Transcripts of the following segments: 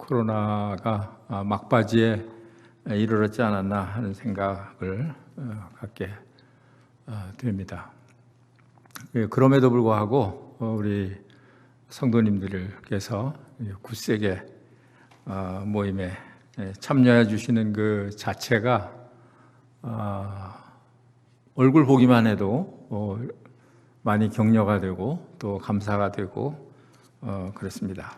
코로나가 막바지에 이르렀지 않았나 하는 생각을 갖게 됩니다. 그럼에도 불구하고 우리 성도님들께서 굳세게 모임에 참여해 주시는 그 자체가 얼굴 보기만 해도 많이 격려가 되고 또 감사가 되고 그렇습니다.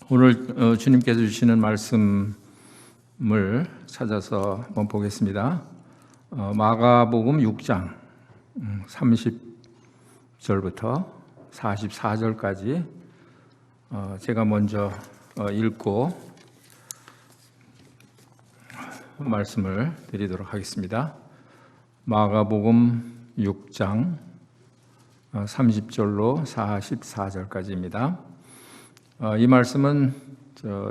오늘 주님께서 주시는 말씀을 찾아서 한번 보겠습니다. 마가복음 6장 30절부터 44절까지 제가 먼저 읽고 말씀을 드리도록 하겠습니다. 마가복음 6장 30절로 44절까지입니다. 이 말씀은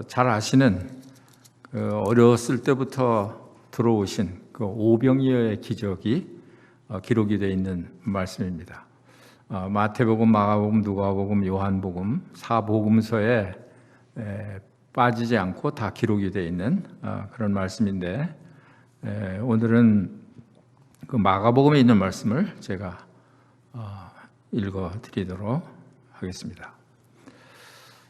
잘 아시는 어렸을 때부터 들어오신 그 오병이어의 기적이 기록이 되어 있는 말씀입니다. 마태복음, 마가복음, 누가복음, 요한복음 4복음서에 빠지지 않고 다 기록이 되어 있는 그런 말씀인데 오늘은 그 마가복음에 있는 말씀을 제가 읽어드리도록 하겠습니다.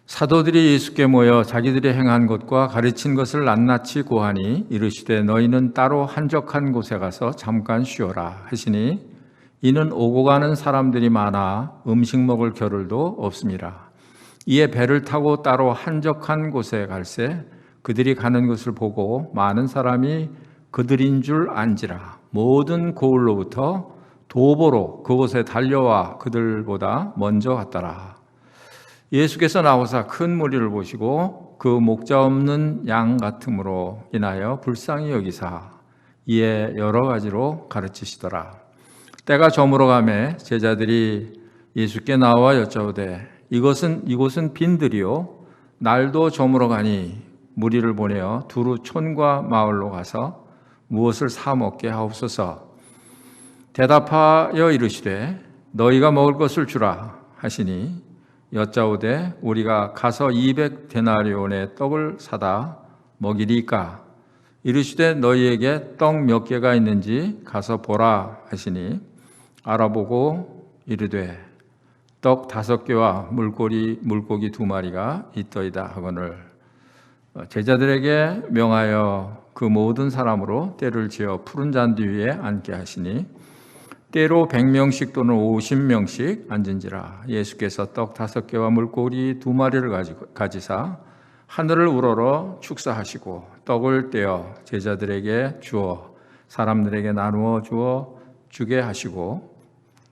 사도들이 예수께 모여 자기들이 행한 것과 가르친 것을 낱낱이 고하니 이르시되 너희는 따로 한적한 곳에 가서 잠깐 쉬어라 하시니 이는 오고 가는 사람들이 많아 음식 먹을 겨를도 없음이라. 이에 배를 타고 따로 한적한 곳에 갈새 그들이 가는 것을 보고 많은 사람이 그들인 줄 안지라. 모든 고을로부터 도보로 그곳에 달려와 그들보다 먼저 갔더라. 예수께서 나오사 큰 무리를 보시고 그 목자 없는 양 같음으로 인하여 불쌍히 여기사 이에 여러 가지로 가르치시더라. 때가 저물어 가매 제자들이 예수께 나와 여짜오되 이곳은 빈들이요 날도 저물어 가니 무리를 보내어 두루 촌과 마을로 가서 무엇을 사 먹게 하옵소서. 대답하여 이르시되 너희가 먹을 것을 주라 하시니 여짜오되 우리가 가서 200데나리온의 떡을 사다 먹이리까. 이르시되 너희에게 떡 몇 개가 있는지 가서 보라 하시니 알아보고 이르되 떡 5개와 물고기 2마리가 있더이다 하거늘 제자들에게 명하여 그 모든 사람으로 때를 지어 푸른 잔디 위에 앉게 하시니 때로 100명씩 또는 50명씩 앉은지라. 예수께서 떡 5개와 물고기 2마리를 가지사 하늘을 우러러 축사하시고 떡을 떼어 제자들에게 주어 사람들에게 나누어 주어 주게 하시고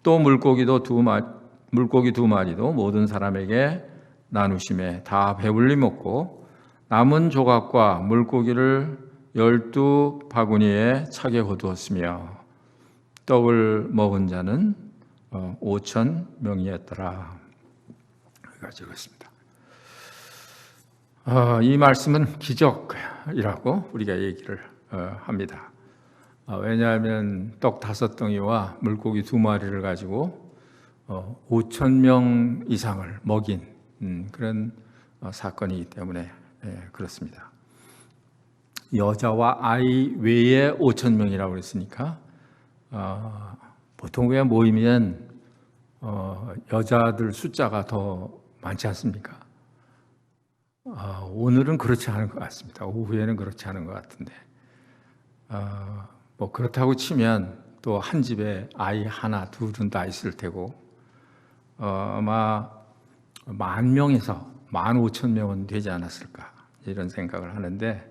또 물고기 2마리도 모든 사람에게 나누심에 다 배불리 먹고 남은 조각과 물고기를 12바구니에 차게 거두었으며 떡을 먹은 자는 5,000명이었더라. 여기까지 적었습니다. 이 말씀은 기적이라고 우리가 얘기를 합니다. 왜냐하면 떡 5덩이와 물고기 2마리를 가지고 5,000명 이상을 먹인 그런 사건이기 때문에 그렇습니다. 여자와 아이 외에 5,000명이라고 그랬으니까 보통 그냥 모이면 여자들 숫자가 더 많지 않습니까? 오늘은 그렇지 않은 것 같습니다. 오후에는 그렇지 않은 것 같은데 뭐 그렇다고 치면 또 한 집에 아이 하나 둘은 다 있을 테고 아마 10,000명에서 15,000명은 되지 않았을까 이런 생각을 하는데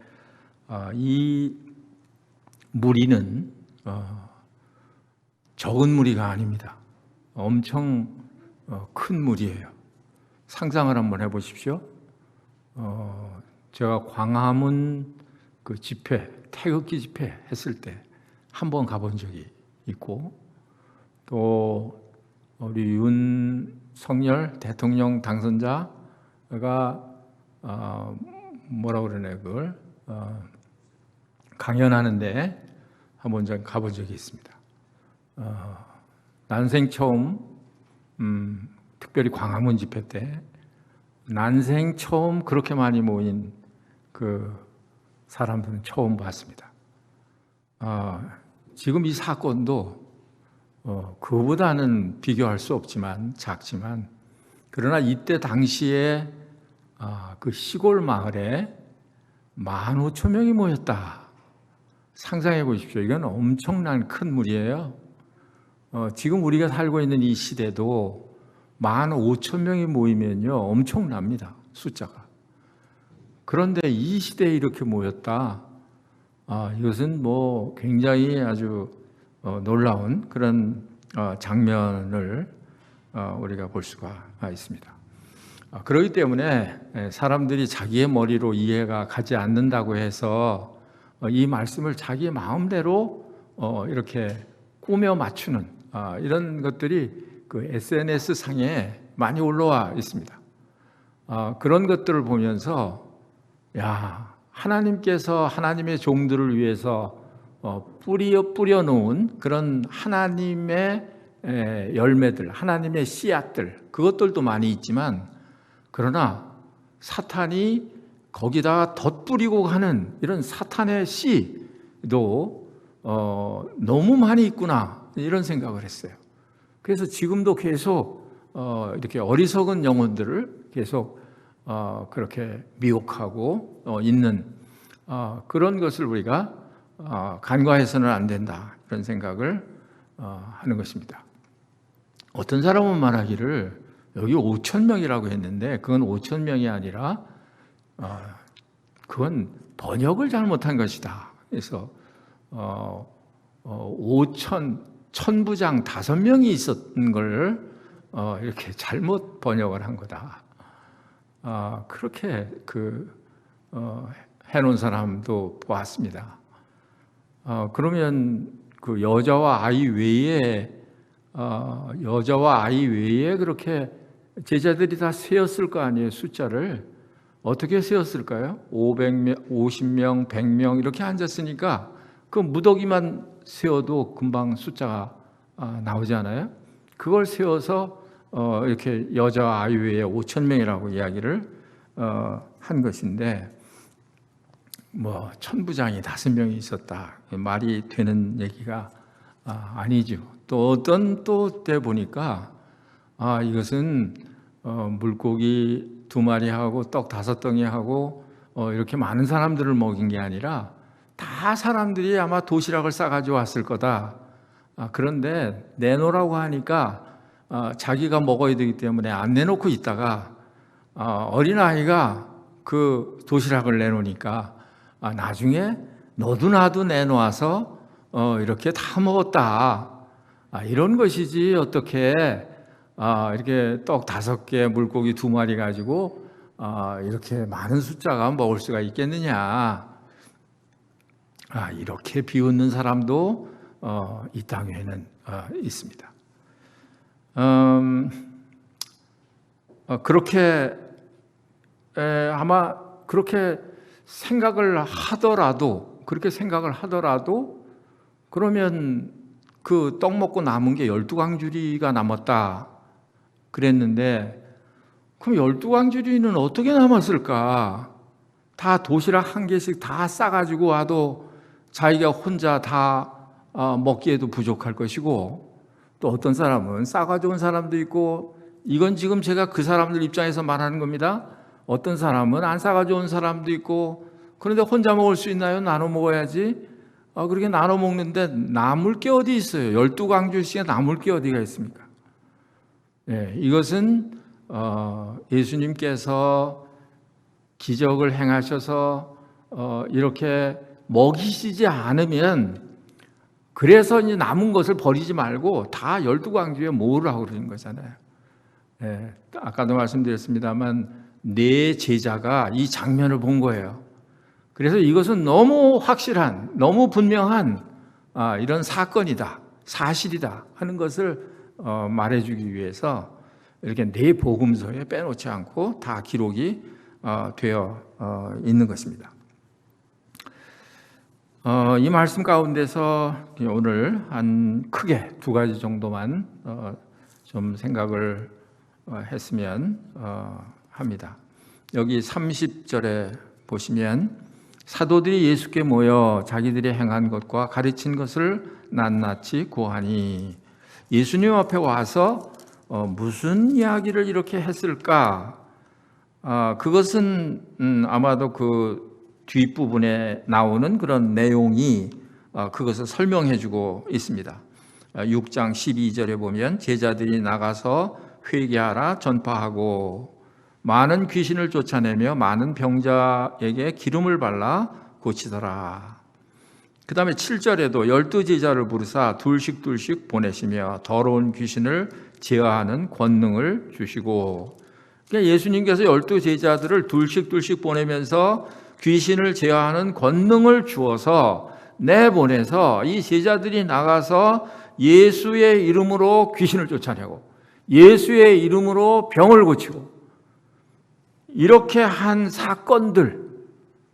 이 무리는 적은 무리가 아닙니다. 엄청 큰 무리예요. 상상을 한번 해보십시오. 제가 광화문 그 집회, 태극기 집회 했을 때 한번 가본 적이 있고 또 우리 윤석열 대통령 당선자가 뭐라 그러네 그걸 강연하는데 한번 가본 적이 있습니다. 난생 처음 특별히 광화문 집회 때 난생 처음 그렇게 많이 모인 그 사람들은 처음 봤습니다. 지금 이 사건도 그보다는 비교할 수 없지만 작지만, 그러나 이때 당시에 그 시골 마을에 15,000명이 모였다. 상상해 보십시오. 이건 엄청난 큰 무리예요. 지금 우리가 살고 있는 이 시대도 15,000명이 모이면요 엄청납니다, 숫자가. 그런데 이 시대에 이렇게 모였다. 이것은 뭐 굉장히 아주 놀라운 그런 장면을 우리가 볼 수가 있습니다. 그렇기 때문에 사람들이 자기의 머리로 이해가 가지 않는다고 해서 이 말씀을 자기의 마음대로 이렇게 꾸며 맞추는 이런 것들이 그 SNS 상에 많이 올라와 있습니다. 그런 것들을 보면서 하나님께서 하나님의 종들을 위해서 뿌려놓은 그런 하나님의 열매들, 하나님의 씨앗들, 그것들도 많이 있지만, 그러나 사탄이 거기다 덧뿌리고 가는 이런 사탄의 씨도 너무 많이 있구나, 이런 생각을 했어요. 그래서 지금도 계속 이렇게 어리석은 영혼들을 계속 그렇게 미혹하고 있는 그런 것을 우리가 간과해서는 안 된다, 이런 생각을 하는 것입니다. 어떤 사람은 말하기를 여기 5,000명이라고 했는데 그건 5,000명이 아니라 그건 번역을 잘못한 것이다. 그래서 천부장 5명이 있었던 걸 이렇게 잘못 번역을 한 거다. 그렇게 해놓은 사람도 보았습니다. 그러면 그 여자와 아이 외에 그렇게 제자들이 다 세었을 거 아니에요. 숫자를 어떻게 세었을까요? 500명, 50명, 100명 이렇게 앉았으니까 그 무더기만 세어도 금방 숫자가 나오잖아요. 그걸 세워서 이렇게 여자와 아이 외에 5,000명이라고 이야기를 한 것인데, 뭐 천부장이 5명이 있었다, 말이 되는 얘기가 아니죠. 또 어떤 때 보니까 이것은 물고기 2마리하고 떡 5덩이하고 이렇게 많은 사람들을 먹인 게 아니라 다 사람들이 아마 도시락을 싸가지고 왔을 거다. 그런데 내놓으라고 하니까 자기가 먹어야 되기 때문에 안 내놓고 있다가 어린아이가 그 도시락을 내놓으니까 나중에 너도 나도 내놓아서 이렇게 다 먹었다, 이런 것이지 어떻게 이렇게 떡 5개 물고기 2마리 가지고 이렇게 많은 숫자가 먹을 수가 있겠느냐, 이렇게 비웃는 사람도 이 땅에는 있습니다. 그렇게 아마 그렇게 생각을 하더라도 그러면 그 떡 먹고 남은 게 12광주리가 남았다 그랬는데, 그럼 12광주리는 어떻게 남았을까? 다 도시락 1개씩 다 싸가지고 와도 자기가 혼자 다 먹기에도 부족할 것이고, 또 어떤 사람은 싸가지고 온 사람도 있고, 이건 지금 제가 그 사람들 입장에서 말하는 겁니다. 어떤 사람은 안 싸가지고 온 사람도 있고, 그런데 혼자 먹을 수 있나요? 나눠 먹어야지. 그렇게 나눠 먹는데 남을 게 어디 있어요? 12광주리씩 남을 게 어디가 있습니까? 이것은 예수님께서 기적을 행하셔서 이렇게 먹이시지 않으면, 그래서 이제 남은 것을 버리지 말고 다 12광주리에 모으라고 그러는 거잖아요. 아까도 말씀드렸습니다만 4 제자가 이 장면을 본 거예요. 그래서 이것은 너무 확실한, 너무 분명한 이런 사건이다, 사실이다 하는 것을 말해주기 위해서 이렇게 4 복음서에 빼놓지 않고 다 기록이 되어 있는 것입니다. 이 말씀 가운데서 오늘 한 크게 2가지 정도만 좀 생각을 했으면 합니다. 여기 30절에 보시면 사도들이 예수께 모여 자기들이 행한 것과 가르친 것을 낱낱이 고하니, 예수님 앞에 와서 무슨 이야기를 이렇게 했을까? 그것은 아마도 그 뒷부분에 나오는 그런 내용이 그것을 설명해 주고 있습니다. 6장 12절에 보면 제자들이 나가서 회개하라 전파하고 많은 귀신을 쫓아내며 많은 병자에게 기름을 발라 고치더라. 그 다음에 7절에도 12제자를 부르사 둘씩 보내시며 더러운 귀신을 제어하는 권능을 주시고, 그러니까 예수님께서 12제자들을 둘씩 보내면서 귀신을 제어하는 권능을 주어서 내보내서 이 제자들이 나가서 예수의 이름으로 귀신을 쫓아내고 예수의 이름으로 병을 고치고, 이렇게 한 사건들,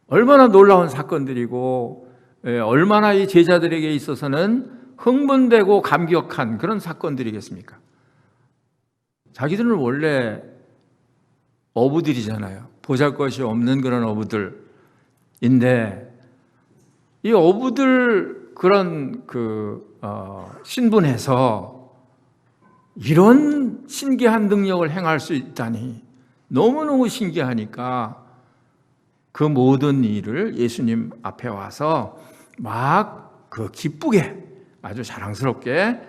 얼마나 놀라운 사건들이고 얼마나 이 제자들에게 있어서는 흥분되고 감격한 그런 사건들이겠습니까? 자기들은 원래 어부들이잖아요. 보잘것이 없는 그런 어부들인데 이 어부들 그런 신분에서 이런 신기한 능력을 행할 수 있다니 너무너무 신기하니까 그 모든 일을 예수님 앞에 와서 막 기쁘게 아주 자랑스럽게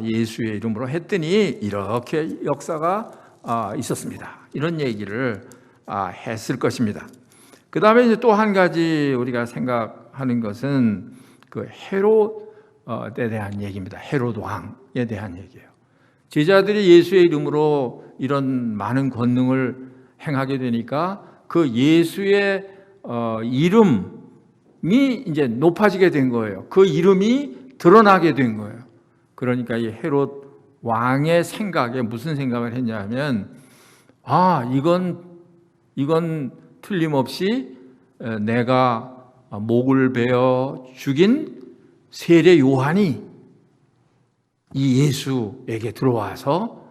예수의 이름으로 했더니 이렇게 역사가 있었습니다. 이런 얘기를 했을 것입니다. 그 다음에 이제 또 한 가지 우리가 생각하는 것은 그 헤롯에 대한 얘기입니다. 헤롯 왕에 대한 얘기예요. 제자들이 예수의 이름으로 이런 많은 권능을 행하게 되니까 그 예수의 이름이 이제 높아지게 된 거예요. 그 이름이 드러나게 된 거예요. 그러니까 이 헤롯 왕의 생각에 무슨 생각을 했냐면, 이건 틀림없이 내가 목을 베어 죽인 세례 요한이 이 예수에게 들어와서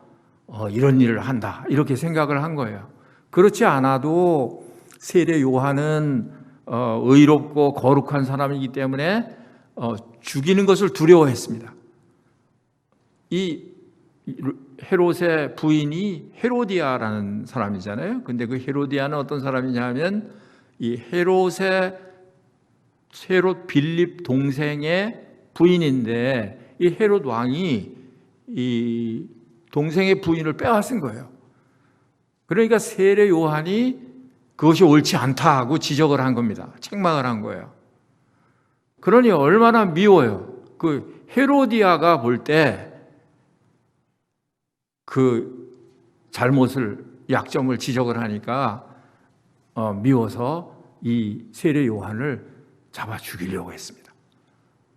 이런 일을 한다, 이렇게 생각을 한 거예요. 그렇지 않아도 세례 요한은 의롭고 거룩한 사람이기 때문에 죽이는 것을 두려워했습니다. 이 헤롯의 부인이 헤로디아라는 사람이잖아요. 근데 그 헤로디아는 어떤 사람이냐 하면 이 헤롯 빌립 동생의 부인인데, 이 헤롯 왕이 이 동생의 부인을 빼앗은 거예요. 그러니까 세례 요한이 그것이 옳지 않다고 지적을 한 겁니다. 책망을 한 거예요. 그러니 얼마나 미워요. 그 헤로디아가 볼 때 그 잘못을, 약점을 지적을 하니까 미워서 이 세례 요한을 잡아 죽이려고 했습니다.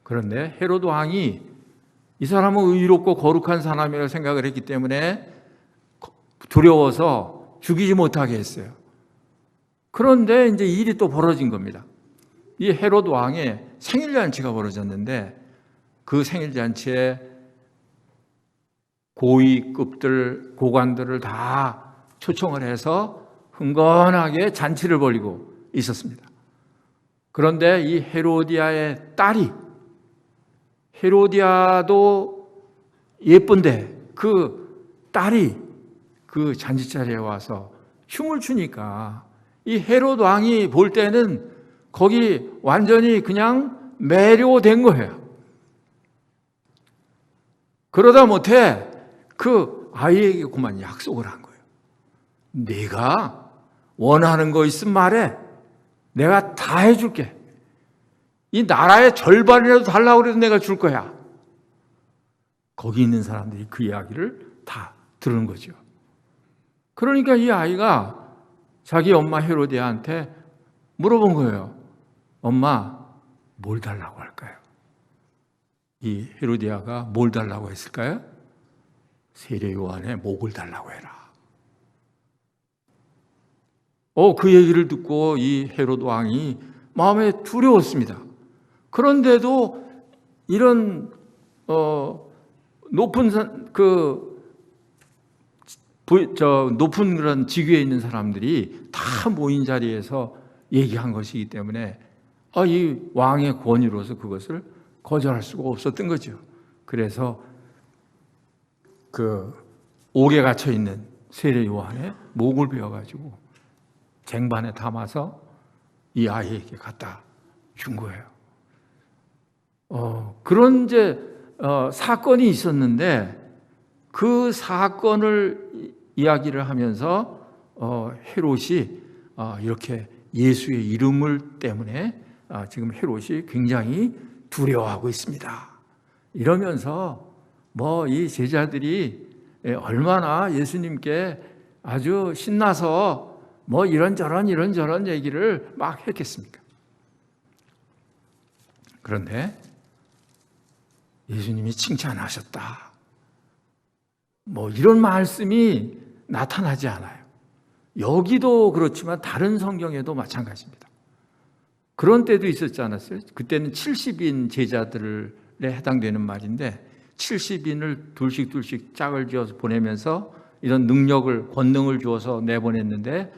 그런데 헤롯 왕이 이 사람은 의롭고 거룩한 사람이라고 생각을 했기 때문에 두려워서 죽이지 못하게 했어요. 그런데 이제 일이 또 벌어진 겁니다. 이 헤롯 왕의 생일잔치가 벌어졌는데 그 생일잔치에 고위급들, 고관들을 다 초청을 해서 흥건하게 잔치를 벌이고 있었습니다. 그런데 이 헤로디아의 딸이, 헤로디아도 예쁜데 그 딸이 그 잔치자리에 와서 춤을 추니까 이 헤롯 왕이 볼 때는 거기 완전히 그냥 매료된 거예요. 그러다 못해 그 아이에게 그만 약속을 한 거예요. 네가 원하는 거 있으면 말해. 내가 다 해줄게. 이 나라의 절반이라도 달라고 그래도 내가 줄 거야. 거기 있는 사람들이 그 이야기를 다 들은 거죠. 그러니까 이 아이가 자기 엄마 헤로디아한테 물어본 거예요. 엄마, 뭘 달라고 할까요? 이 헤로디아가 뭘 달라고 했을까요? 세례 요한의 목을 달라고 해라. 그 얘기를 듣고 이 헤롯 왕이 마음에 두려웠습니다. 그런데도 이런 높은 높은 그런 직위에 있는 사람들이 다 모인 자리에서 얘기한 것이기 때문에 이 왕의 권위로서 그것을 거절할 수가 없었던 거죠. 그래서 그 옥에 갇혀 있는 세례 요한의 목을 베어가지고 쟁반에 담아서 이 아이에게 갖다 준 거예요. 그런 사건이 있었는데 그 사건을 이야기를 하면서 헤롯이 이렇게 예수의 이름을 때문에 지금 헤롯이 굉장히 두려워하고 있습니다. 이러면서 이 제자들이 얼마나 예수님께 아주 신나서 이런저런 얘기를 막 했겠습니까? 그런데 예수님이 칭찬하셨다. 이런 말씀이 나타나지 않아요. 여기도 그렇지만 다른 성경에도 마찬가지입니다. 그런 때도 있었지 않았어요? 그때는 70인 제자들에 해당되는 말인데 70인을 둘씩 짝을 지어서 보내면서 이런 권능을 주어서 내보냈는데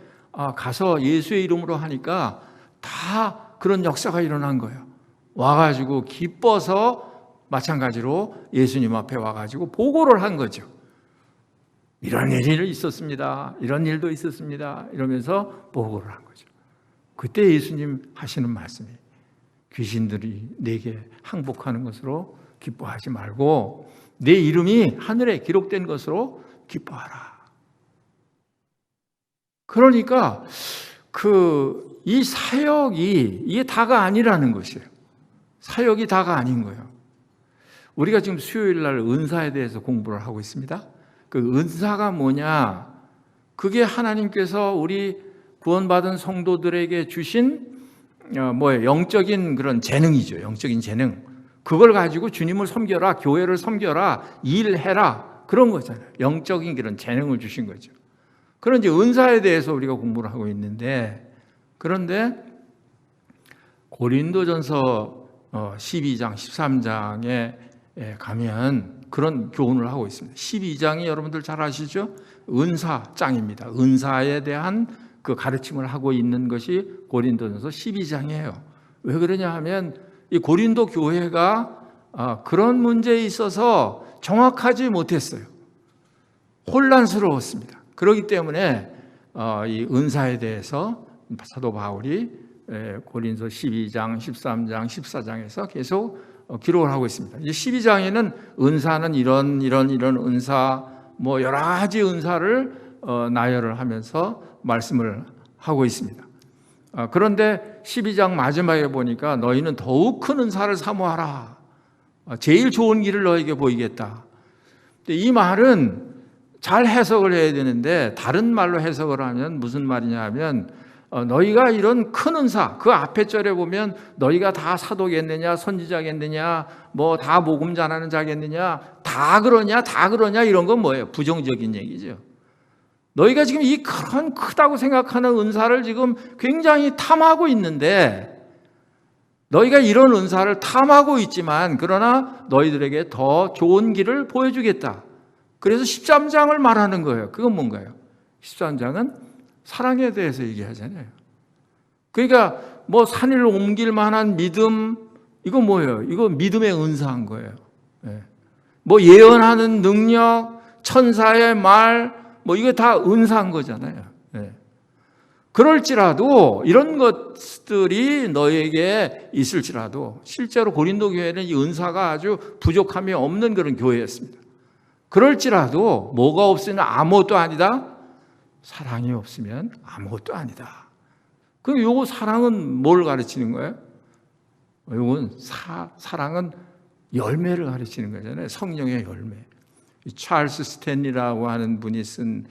가서 예수의 이름으로 하니까 다 그런 역사가 일어난 거예요. 와가지고 기뻐서 마찬가지로 예수님 앞에 와가지고 보고를 한 거죠. 이런 일이 있었습니다. 이런 일도 있었습니다. 이러면서 보고를 한 거죠. 그때 예수님 하시는 말씀이 귀신들이 내게 항복하는 것으로 기뻐하지 말고 내 이름이 하늘에 기록된 것으로 기뻐하라. 그러니까 이 사역이 이게 다가 아니라는 것이에요. 사역이 다가 아닌 거예요. 우리가 지금 수요일 날 은사에 대해서 공부를 하고 있습니다. 그 은사가 뭐냐? 그게 하나님께서 우리 구원받은 성도들에게 주신 영적인 그런 재능이죠. 영적인 재능. 그걸 가지고 주님을 섬겨라, 교회를 섬겨라, 일해라 그런 거잖아요. 영적인 그런 재능을 주신 거죠. 그런 이제 은사에 대해서 우리가 공부를 하고 있는데 그런데 고린도전서 12장, 13장에 가면 그런 교훈을 하고 있습니다. 12장이 여러분들 잘 아시죠? 은사장입니다. 은사에 대한 그 가르침을 하고 있는 것이 고린도전서 12장이에요. 왜 그러냐 하면 이 고린도 교회가 그런 문제에 있어서 정확하지 못했어요. 혼란스러웠습니다. 그렇기 때문에 이 은사에 대해서 사도 바울이 고린도 12장, 13장, 14장에서 계속 기록을 하고 있습니다. 이제 12장에는 은사는 이런 은사, 여러 가지 은사를 나열을 하면서 말씀을 하고 있습니다. 그런데 12장 마지막에 보니까 너희는 더욱 큰 은사를 사모하라. 제일 좋은 길을 너에게 보이겠다. 이 말은 잘 해석을 해야 되는데 다른 말로 해석을 하면 무슨 말이냐 하면 너희가 이런 큰 은사, 그 앞에 절에 보면 너희가 다 사도겠느냐, 선지자겠느냐, 다 복음 전하는 자겠느냐, 다 그러냐 이런 건 뭐예요? 부정적인 얘기죠. 너희가 지금 이 그런 크다고 생각하는 은사를 지금 굉장히 탐하고 있는데 너희가 이런 은사를 탐하고 있지만 그러나 너희들에게 더 좋은 길을 보여주겠다. 그래서 13장을 말하는 거예요. 그건 뭔가요? 13장은 사랑에 대해서 얘기하잖아요. 그러니까 산을 옮길 만한 믿음, 이거 뭐예요? 이거 믿음의 은사한 거예요. 예언하는 능력, 천사의 말, 이거 다 은사한 거잖아요. 그럴지라도 이런 것들이 너에게 있을지라도 실제로 고린도 교회는 이 은사가 아주 부족함이 없는 그런 교회였습니다. 그럴지라도 뭐가 없으면 아무것도 아니다. 사랑이 없으면 아무것도 아니다. 그럼 요거 사랑은 뭘 가르치는 거예요? 요건 사랑은 열매를 가르치는 거잖아요. 성령의 열매. 찰스 스탠리라고 하는 분이 쓴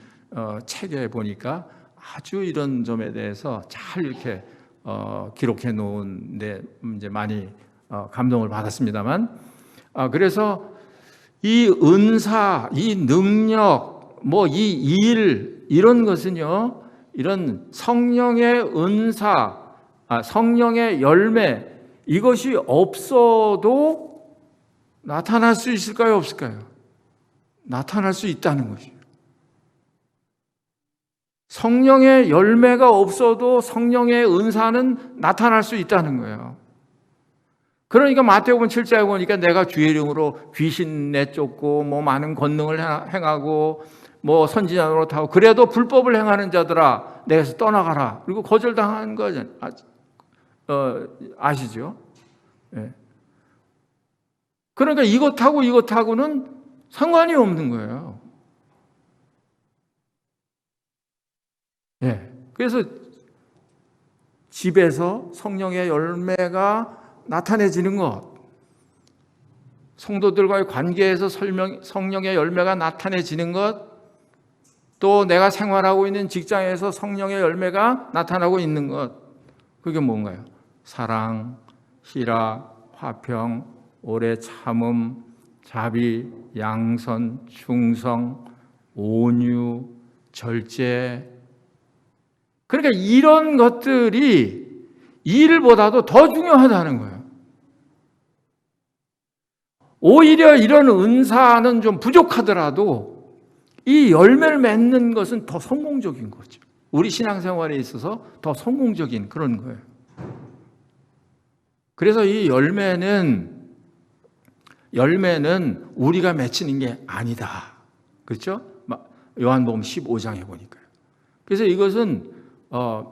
책에 보니까 아주 이런 점에 대해서 잘 이렇게 기록해 놓은데 이제 많이 감동을 받았습니다만, 그래서 이 은사, 이 능력, 이 일 이런 것은요, 이런 성령의 은사, 성령의 열매 이것이 없어도 나타날 수 있을까요, 없을까요? 나타날 수 있다는 것이에요. 성령의 열매가 없어도 성령의 은사는 나타날 수 있다는 거예요. 그러니까 마태복음 7장에 보니까 내가 주의 이름으로 귀신 내쫓고 뭐 많은 권능을 행하고 뭐 선지자 노릇하고 그래도 불법을 행하는 자들아 내게서 떠나가라. 그리고 거절당한 거 아시죠? 예. 그러니까 이것하고는 상관이 없는 거예요. 예. 그래서 집에서 성령의 열매가 나타내지는 것, 성도들과의 관계에서 성령의 열매가 나타내지는 것, 또 내가 생활하고 있는 직장에서 성령의 열매가 나타나고 있는 것, 그게 뭔가요? 사랑, 희락, 화평, 오래 참음, 자비, 양선, 충성, 온유, 절제. 그러니까 이런 것들이 일보다도 더 중요하다는 거예요. 오히려 이런 은사는 좀 부족하더라도 이 열매를 맺는 것은 더 성공적인 거죠. 우리 신앙생활에 있어서 더 성공적인 그런 거예요. 그래서 이 열매는 우리가 맺히는 게 아니다. 그렇죠? 요한복음 15장에 보니까요. 그래서 이것은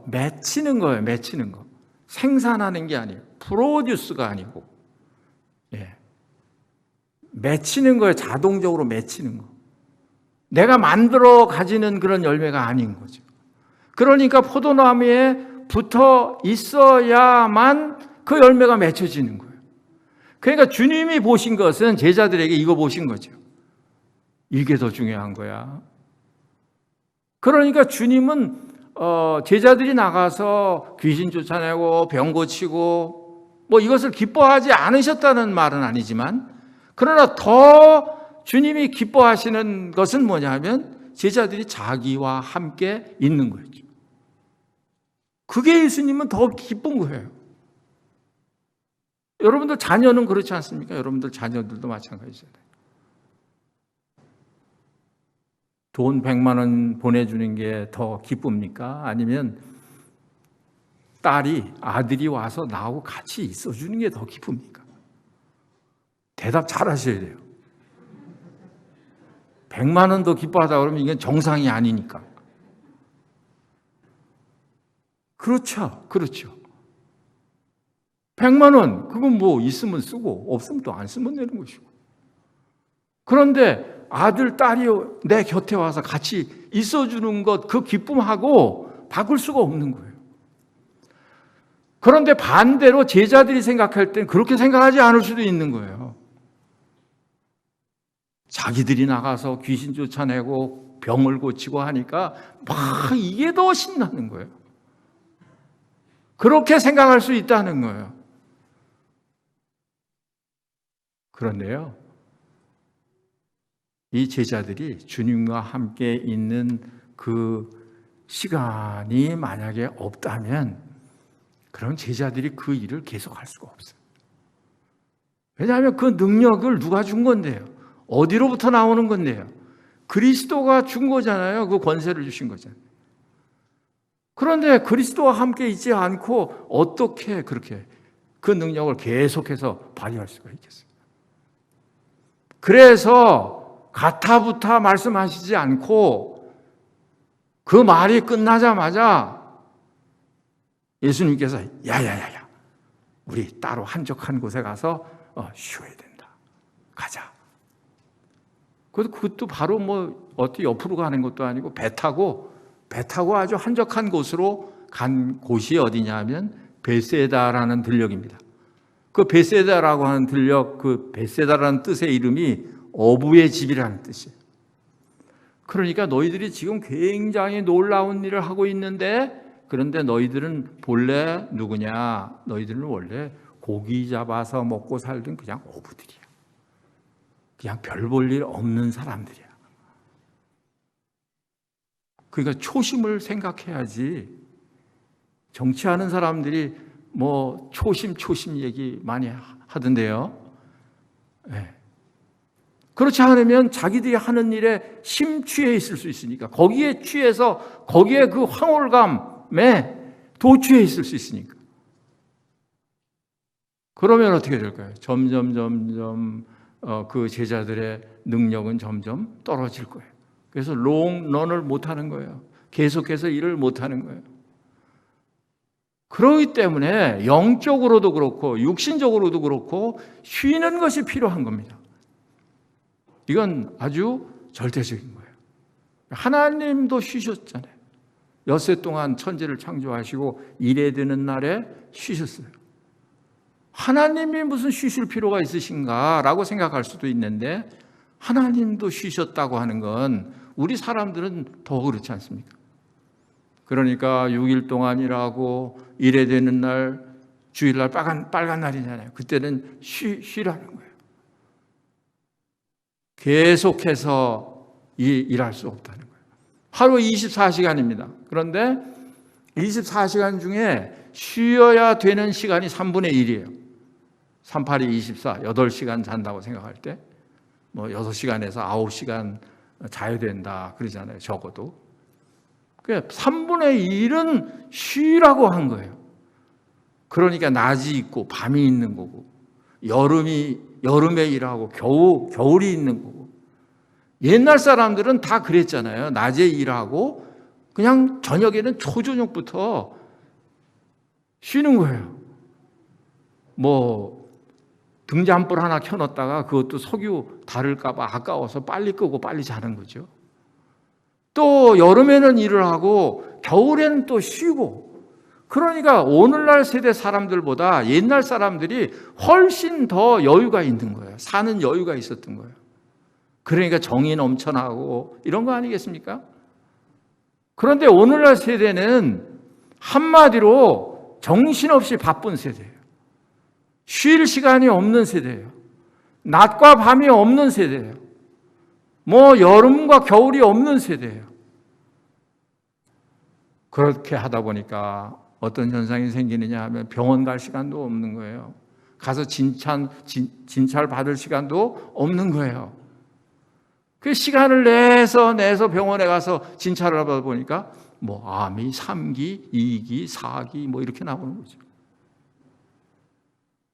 맺히는 거예요. 맺히는 거. 생산하는 게 아니에요. 프로듀스가 아니고, 예. 맺히는 거예요. 자동적으로 맺히는 거. 내가 만들어 가지는 그런 열매가 아닌 거죠. 그러니까 포도나무에 붙어 있어야만 그 열매가 맺혀지는 거예요. 그러니까 주님이 보신 것은 제자들에게 이거 보신 거죠. 이게 더 중요한 거야. 그러니까 주님은 제자들이 나가서 귀신 쫓아내고 병 고치고 뭐 이것을 기뻐하지 않으셨다는 말은 아니지만, 그러나 더 주님이 기뻐하시는 것은 뭐냐면 제자들이 자기와 함께 있는 거였죠. 그게 예수님은 더 기쁜 거예요. 여러분들 자녀는 그렇지 않습니까? 여러분들 자녀들도 마찬가지잖아요. 돈 100만 원 보내주는 게 더 기쁩니까? 아니면 아들이 와서 나하고 같이 있어주는 게 더 기쁩니까? 대답 잘 하셔야 돼요. 100만 원 더 기뻐하다 그러면 이건 정상이 아니니까. 그렇죠. 100만 원, 그건 뭐 있으면 쓰고 없으면 또 안 쓰면 되는 것이고. 그런데 아들, 딸이 내 곁에 와서 같이 있어주는 것, 그 기쁨하고 바꿀 수가 없는 거예요. 그런데 반대로 제자들이 생각할 땐 그렇게 생각하지 않을 수도 있는 거예요. 자기들이 나가서 귀신 쫓아내고 병을 고치고 하니까 막 이게 더 신나는 거예요. 그렇게 생각할 수 있다는 거예요. 그런데요, 이 제자들이 주님과 함께 있는 그 시간이 만약에 없다면 그럼 제자들이 그 일을 계속할 수가 없어요. 왜냐하면 그 능력을 누가 준 건데요? 어디로부터 나오는 건데요? 그리스도가 준 거잖아요. 그 권세를 주신 거잖아요. 그런데 그리스도와 함께 있지 않고 어떻게 그렇게 그 능력을 계속해서 발휘할 수가 있겠어요? 그래서 가타부타 말씀하시지 않고 그 말이 끝나자마자 예수님께서 야야야야, 우리 따로 한적한 곳에 가서 쉬어야 된다. 가자. 그것도 바로 뭐 어떻게 옆으로 가는 것도 아니고 배 타고 아주 한적한 곳으로 간 곳이 어디냐면 베세다라는 들녘입니다. 그 베세다라고 하는 들녘, 그 베세다라는 뜻의 이름이 어부의 집이라는 뜻이에요. 그러니까 너희들이 지금 굉장히 놀라운 일을 하고 있는데, 그런데 너희들은 본래 누구냐? 너희들은 원래 고기 잡아서 먹고 살던 그냥 어부들이야. 그냥 별 볼 일 없는 사람들이야. 그러니까 초심을 생각해야지. 정치하는 사람들이 뭐 초심 얘기 많이 하던데요. 네. 그렇지 않으면 자기들이 하는 일에 심취해 있을 수 있으니까, 거기에 취해서 거기에 그 황홀감에 도취해 있을 수 있으니까. 그러면 어떻게 될까요? 점점 그 제자들의 능력은 점점 떨어질 거예요. 그래서 롱런을 못하는 거예요. 계속해서 일을 못하는 거예요. 그렇기 때문에 영적으로도 그렇고 육신적으로도 그렇고 쉬는 것이 필요한 겁니다. 이건 아주 절대적인 거예요. 하나님도 쉬셨잖아요. 엿새 동안 천지를 창조하시고 일에 드는 날에 쉬셨어요. 하나님이 무슨 쉬실 필요가 있으신가라고 생각할 수도 있는데, 하나님도 쉬셨다고 하는 건 우리 사람들은 더 그렇지 않습니까? 그러니까 6일 동안 일하고 일에 되는 날, 주일날 빨간 날이잖아요. 그때는 쉬라는 거예요. 계속해서 일할 수 없다는 거예요. 하루 24시간입니다. 그런데 24시간 중에 쉬어야 되는 시간이 3분의 1이에요. 38이 24, 8시간 잔다고 생각할 때 뭐 6시간에서 9시간 자야 된다 그러잖아요. 적어도. 그러니까 3분의 1은 쉬라고 한 거예요. 그러니까 낮이 있고 밤이 있는 거고, 여름에 일하고 겨울이 있는 거고. 옛날 사람들은 다 그랬잖아요. 낮에 일하고 그냥 저녁에는 초저녁부터 쉬는 거예요. 뭐 등잔불 하나 켜놓다가 그것도 석유 다를까 봐 아까워서 빨리 끄고 빨리 자는 거죠. 또 여름에는 일을 하고 겨울에는 또 쉬고. 그러니까 오늘날 세대 사람들보다 옛날 사람들이 훨씬 더 여유가 있는 거예요. 사는 여유가 있었던 거예요. 그러니까 정이 넘쳐나고 이런 거 아니겠습니까? 그런데 오늘날 세대는 한마디로 정신없이 바쁜 세대예요. 쉴 시간이 없는 세대예요. 낮과 밤이 없는 세대예요. 뭐 여름과 겨울이 없는 세대예요. 그렇게 하다 보니까 어떤 현상이 생기느냐 하면 병원 갈 시간도 없는 거예요. 가서 진찰 받을 시간도 없는 거예요. 그 시간을 내서 병원에 가서 진찰을 하다 보니까 뭐 암이 3기, 2기, 4기 뭐 이렇게 나오는 거죠.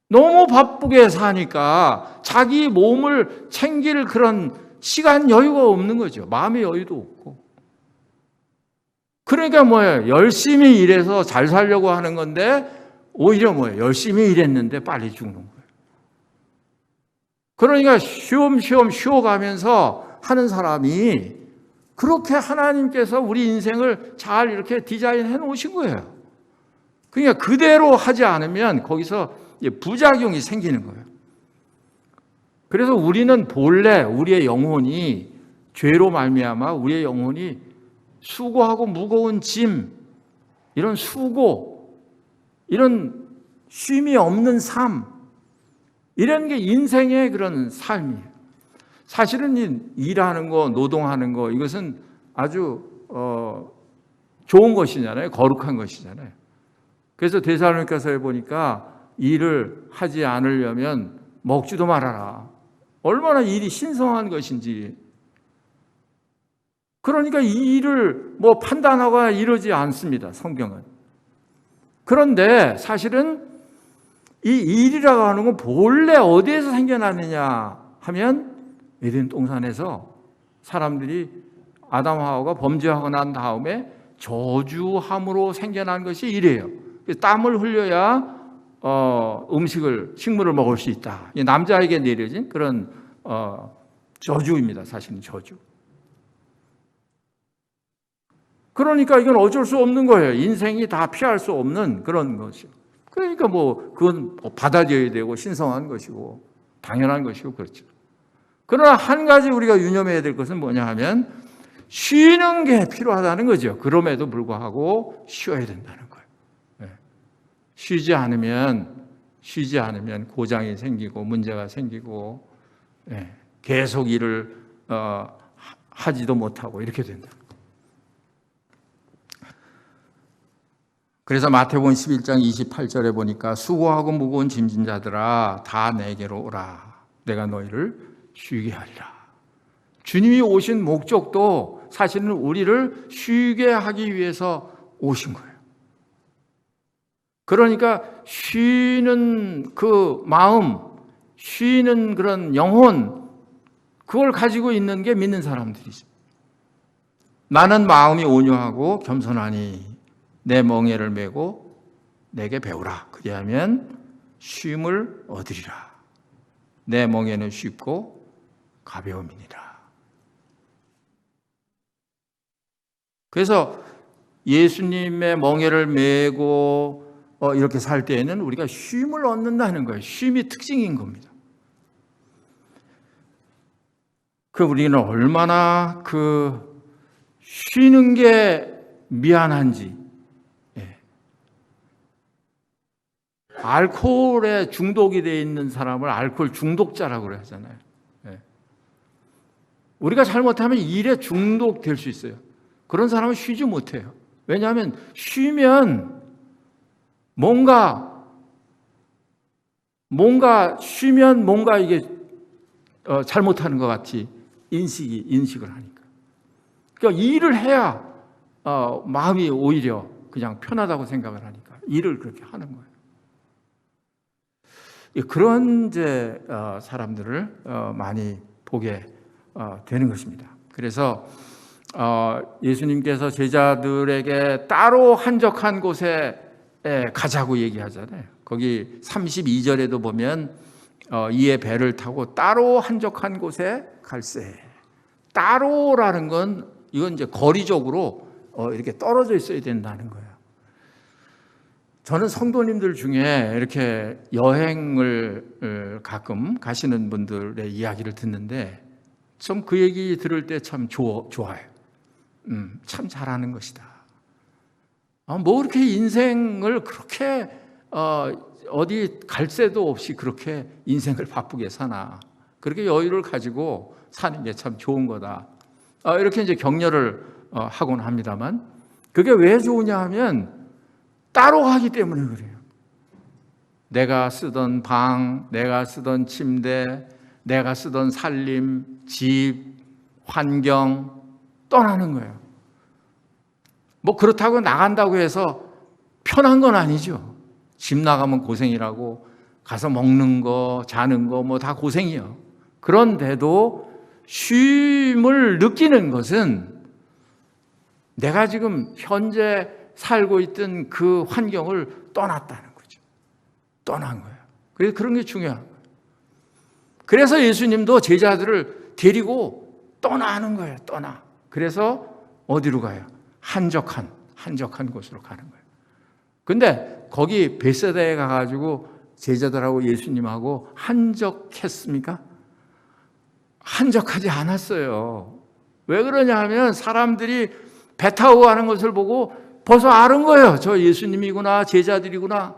너무 바쁘게 사니까 자기 몸을 챙길 그런 시간 여유가 없는 거죠. 마음의 여유도 없고. 그러니까 뭐예요? 열심히 일해서 잘 살려고 하는 건데 오히려 뭐예요? 열심히 일했는데 빨리 죽는 거예요. 그러니까 쉬엄쉬엄 쉬어가면서 하는 사람이, 그렇게 하나님께서 우리 인생을 잘 이렇게 디자인해 놓으신 거예요. 그러니까 그대로 하지 않으면 거기서 부작용이 생기는 거예요. 그래서 우리는 본래 우리의 영혼이 죄로 말미암아 우리의 영혼이 수고하고 무거운 짐, 이런 수고, 이런 쉼이 없는 삶, 이런 게 인생의 그런 삶이에요. 사실은 일하는 거, 노동하는 거, 이것은 아주 좋은 것이잖아요. 거룩한 것이잖아요. 그래서 데살로니가서에 보니까 일을 하지 않으려면 먹지도 말아라. 얼마나 일이 신성한 것인지. 그러니까 이 일을 뭐 판단하거나 이러지 않습니다, 성경은. 그런데 사실은 이 일이라고 하는 건 본래 어디에서 생겨나느냐 하면 에덴 동산에서 사람들이 아담 하와가 범죄하고 난 다음에 저주함으로 생겨난 것이 일이에요. 땀을 흘려야 식물을 먹을 수 있다. 남자에게 내려진 그런 저주입니다. 사실은 저주. 그러니까 이건 어쩔 수 없는 거예요. 인생이 다 피할 수 없는 그런 것이죠. 그러니까 뭐 그건 받아들여야 되고 신성한 것이고 당연한 것이고 그렇죠. 그러나 한 가지 우리가 유념해야 될 것은 뭐냐 하면 쉬는 게 필요하다는 거죠. 그럼에도 불구하고 쉬어야 된다는 거예요. 쉬지 않으면 고장이 생기고 문제가 생기고 계속 일을 하지도 못하고 이렇게 된다. 그래서 마태복음 11장 28절에 보니까 수고하고 무거운 짐진 자들아 다 내게로 오라. 내가 너희를 쉬게 하리라. 주님이 오신 목적도 사실은 우리를 쉬게 하기 위해서 오신 거예요. 그러니까 쉬는 그 마음, 쉬는 그런 영혼, 그걸 가지고 있는 게 믿는 사람들이죠. 나는 마음이 온유하고 겸손하니 내 멍에를 메고 내게 배우라. 그리하면 쉼을 얻으리라. 내 멍에는 쉽고 가벼움이니라. 그래서 예수님의 멍에를 메고 이렇게 살 때에는 우리가 쉼을 얻는다는 거예요. 쉼이 특징인 겁니다. 우리는 얼마나 쉬는 게 미안한지. 알코올에 중독이 되어 있는 사람을 알코올 중독자라고 그러잖아요. 우리가 잘못하면 일에 중독될 수 있어요. 그런 사람은 쉬지 못해요. 왜냐하면 쉬면 뭔가 쉬면 뭔가 이게 잘못하는 것 같이 인식을 하니까. 그러니까 일을 해야 마음이 오히려 그냥 편하다고 생각을 하니까 일을 그렇게 하는 거예요. 그런 이제 사람들을 많이 보게 되는 것입니다. 그래서 예수님께서 제자들에게 따로 한적한 곳에 가자고 얘기하잖아요. 거기 32절에도 보면 이에 배를 타고 따로 한적한 곳에 갈세. 따로라는 건 이건 이제 거리적으로 이렇게 떨어져 있어야 된다는 거예요. 저는 성도님들 중에 이렇게 여행을 가끔 가시는 분들의 이야기를 듣는데 좀 그 얘기 들을 때 참 좋아요. 참 잘하는 것이다. 뭐 그렇게 인생을 그렇게 어디 갈 새도 없이 그렇게 인생을 바쁘게 사나. 그렇게 여유를 가지고 사는 게 참 좋은 거다. 이렇게 이제 격려를 하곤 합니다만 그게 왜 좋으냐 하면 따로 하기 때문에 그래요. 내가 쓰던 방, 내가 쓰던 침대, 내가 쓰던 살림, 집, 환경 떠나는 거예요. 뭐 그렇다고 나간다고 해서 편한 건 아니죠. 집 나가면 고생이라고 가서 먹는 거, 자는 거 뭐 다 고생이요. 그런데도 쉼을 느끼는 것은 내가 지금 현재 살고 있던 그 환경을 떠났다는 거죠. 떠난 거예요. 그래서 그런 게 중요한 거예요. 그래서 예수님도 제자들을 데리고 떠나는 거예요. 떠나. 그래서 어디로 가요? 한적한 곳으로 가는 거예요. 근데 거기 베세다에 가가지고 제자들하고 예수님하고 한적했습니까? 한적하지 않았어요. 왜 그러냐 하면 사람들이 배 타고 가는 것을 보고 벌써 아는 거예요. 저 예수님이구나, 제자들이구나.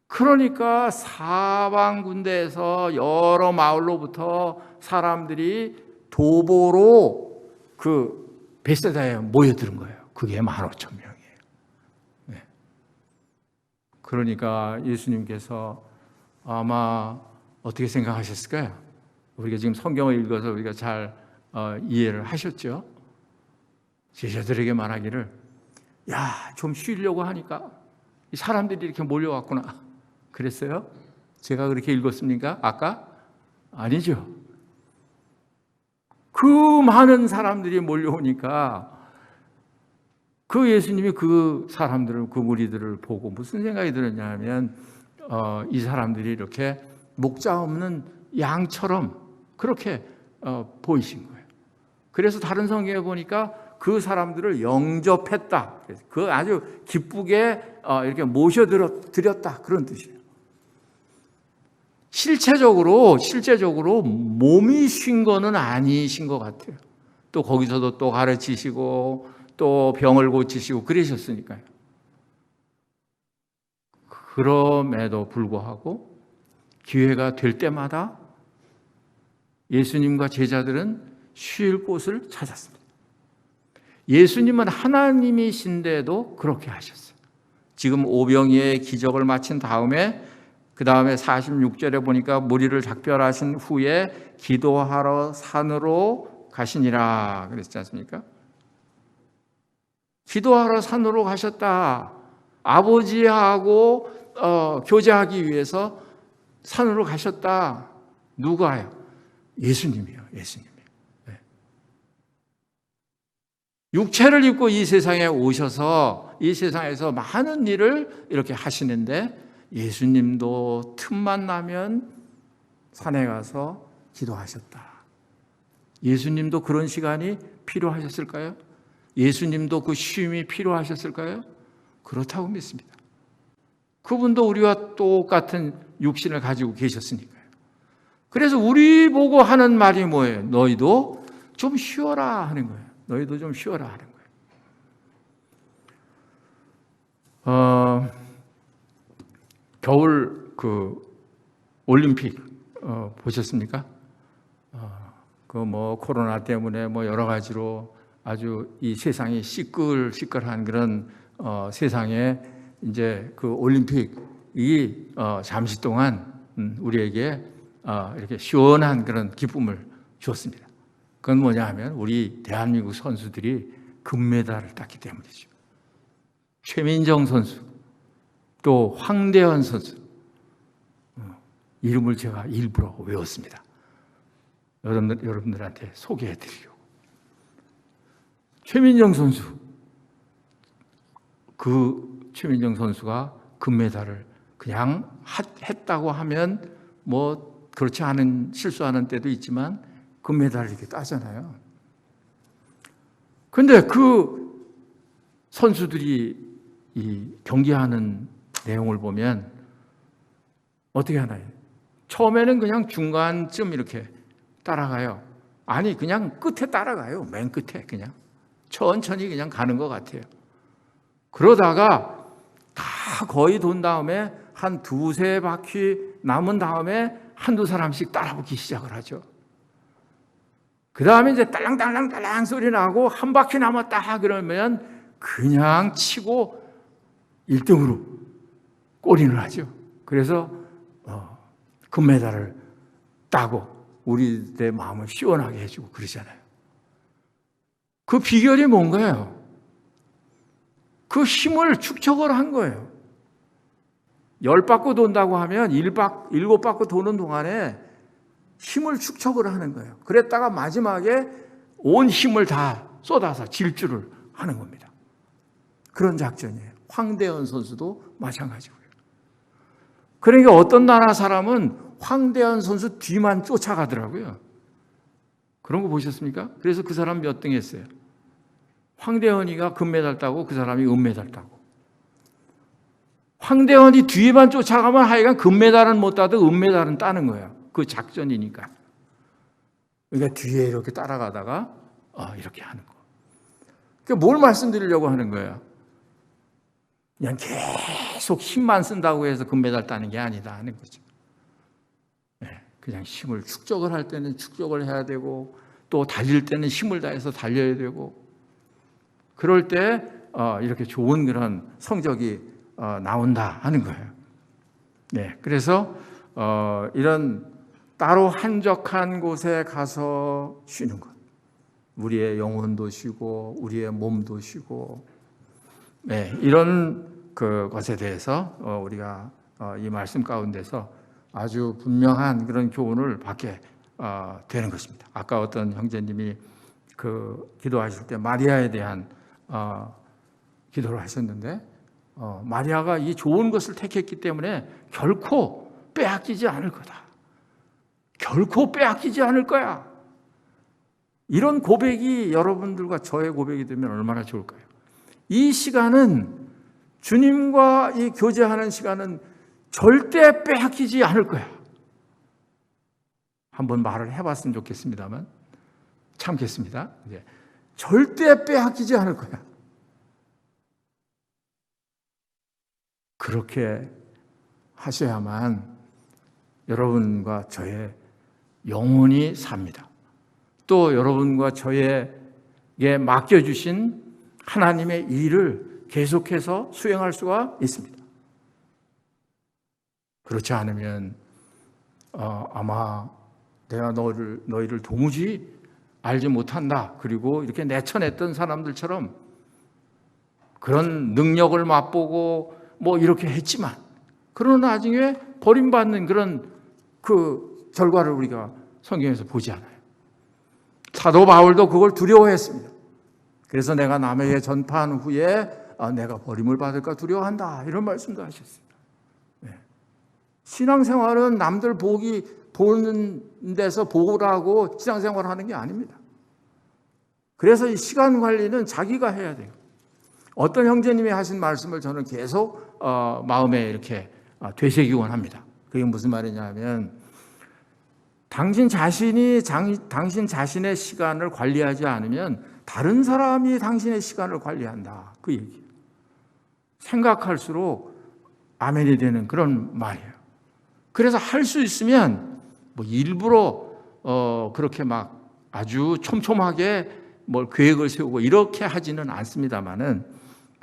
그러니까 사방 군데에서 여러 마을로부터 사람들이 도보로 그 베세다에 모여드는 거예요. 그게 15,000명이에요. 네. 그러니까 예수님께서 아마 어떻게 생각하셨을까요? 우리가 지금 성경을 읽어서 우리가 잘 이해를 하셨죠? 제자들에게 말하기를 좀 쉬려고 하니까 사람들이 이렇게 몰려왔구나. 그랬어요? 제가 그렇게 읽었습니까? 아까? 아니죠. 그 많은 사람들이 몰려오니까 그 예수님이 그 사람들을, 그 무리들을 보고 무슨 생각이 들었냐 하면 이 사람들이 이렇게 목자 없는 양처럼 그렇게 보이신 거예요. 그래서 다른 성경에 보니까 그 사람들을 영접했다. 그 아주 기쁘게 이렇게 모셔드렸다. 그런 뜻이에요. 실제적으로 몸이 쉰 거는 아니신 것 같아요. 또 거기서도 또 가르치시고 또 병을 고치시고 그러셨으니까요. 그럼에도 불구하고 기회가 될 때마다 예수님과 제자들은 쉴 곳을 찾았습니다. 예수님은 하나님이신데도 그렇게 하셨어요. 지금 오병이의 기적을 마친 다음에 그 다음에 46절에 보니까 무리를 작별하신 후에 기도하러 산으로 가시니라 그랬지 않습니까? 기도하러 산으로 가셨다. 아버지하고 교제하기 위해서 산으로 가셨다. 누가요? 예수님이요. 예수님이요. 네. 육체를 입고 이 세상에 오셔서 이 세상에서 많은 일을 이렇게 하시는데 예수님도 틈만 나면 산에 가서 기도하셨다. 예수님도 그런 시간이 필요하셨을까요? 예수님도 그 쉼이 필요하셨을까요? 그렇다고 믿습니다. 그분도 우리와 똑같은 육신을 가지고 계셨으니까요. 그래서 우리 보고 하는 말이 뭐예요? 너희도 좀 쉬어라 하는 거예요. 너희도 좀 쉬어라 하는 거예요. 겨울 올림픽 보셨습니까? 코로나 때문에 여러 가지로 아주 이 세상이 시끌시끌한 그런 세상에 이제 그 올림픽이 잠시 동안 우리에게 이렇게 시원한 그런 기쁨을 주었습니다. 그건 뭐냐 하면 우리 대한민국 선수들이 금메달을 땄기 때문이죠. 최민정 선수, 또 황대현 선수, 이름을 제가 일부러 외웠습니다. 여러분들한테 소개해드리려고. 최민정 선수, 최민정 선수가 금메달을 그냥 했다고 하면 그렇지 않은 실수하는 때도 있지만 금메달을 이렇게 따잖아요. 근데 그 선수들이 이 경기하는 내용을 보면 어떻게 하나요? 처음에는 그냥 중간쯤 이렇게 따라가요. 아니, 그냥 끝에 따라가요. 맨 끝에 그냥. 천천히 그냥 가는 것 같아요. 그러다가 다 거의 돈 다음에 한 두세 바퀴 남은 다음에 한두 사람씩 따라붙기 시작을 하죠. 그 다음에 이제 딸랑딸랑딸랑 소리 나고 한 바퀴 남았다 그러면 그냥 치고 1등으로 골인을 하죠. 그래서 금메달을 따고 우리들의 마음을 시원하게 해주고 그러잖아요. 그 비결이 뭔가요? 그 힘을 축적을 한 거예요. 10바퀴 돈다고 하면 7바퀴 도는 동안에 힘을 축적을 하는 거예요. 그랬다가 마지막에 온 힘을 다 쏟아서 질주를 하는 겁니다. 그런 작전이에요. 황대현 선수도 마찬가지고요. 그러니까 어떤 나라 사람은 황대현 선수 뒤만 쫓아가더라고요. 그런 거 보셨습니까? 그래서 그 사람 몇 등 했어요? 황대현이가 금메달 따고 그 사람이 은메달 따고. 황대현이 뒤에만 쫓아가면 하여간 금메달은 못 따도 은메달은 따는 거예요. 그 작전이니까. 그러니까 뒤에 이렇게 따라가다가 이렇게 하는 거. 그러니까 뭘 말씀드리려고 하는 거예요? 그냥 계속 힘만 쓴다고 해서 금메달 따는 게 아니다 하는 거죠. 그냥 힘을 축적을 할 때는 축적을 해야 되고 또 달릴 때는 힘을 다해서 달려야 되고 그럴 때 이렇게 좋은 그런 성적이 나온다 하는 거예요. 네, 그래서 이런 따로 한적한 곳에 가서 쉬는 것, 우리의 영혼도 쉬고 우리의 몸도 쉬고, 네, 이런 것에 대해서 우리가 이 말씀 가운데서 아주 분명한 그런 교훈을 받게 되는 것입니다. 아까 어떤 형제님이 기도하실 때 마리아에 대한 기도를 하셨는데 마리아가 이 좋은 것을 택했기 때문에 결코 빼앗기지 않을 거다. 결코 빼앗기지 않을 거야. 이런 고백이 여러분들과 저의 고백이 되면 얼마나 좋을까요? 이 시간은 주님과 이 교제하는 시간은 절대 빼앗기지 않을 거야. 한번 말을 해봤으면 좋겠습니다만 참겠습니다. 이제 절대 빼앗기지 않을 거야. 그렇게 하셔야만 여러분과 저의 영혼이 삽니다. 또 여러분과 저에게 맡겨주신 하나님의 일을 계속해서 수행할 수가 있습니다. 그렇지 않으면 아마 내가 너희를 도무지 알지 못한다. 그리고 이렇게 내쳐냈던 사람들처럼 그런 능력을 맛보고 뭐 이렇게 했지만 그러나 나중에 버림받는 그런 그 결과를 우리가 성경에서 보지 않아요. 사도 바울도 그걸 두려워했습니다. 그래서 내가 남에게 전파한 후에 내가 버림을 받을까 두려워한다. 이런 말씀도 하셨습니다. 신앙생활은 남들 보는 데서 보라고 신앙생활을 하는 게 아닙니다. 그래서 이 시간 관리는 자기가 해야 돼요. 어떤 형제님이 하신 말씀을 저는 계속 마음에 이렇게 되새기곤 합니다. 그게 무슨 말이냐면 당신 자신의 시간을 관리하지 않으면 다른 사람이 당신의 시간을 관리한다. 그 얘기예요. 생각할수록 아멘이 되는 그런 말이에요. 그래서 할 수 있으면 뭐 일부러 그렇게 막 아주 촘촘하게 뭘 계획을 세우고 이렇게 하지는 않습니다만은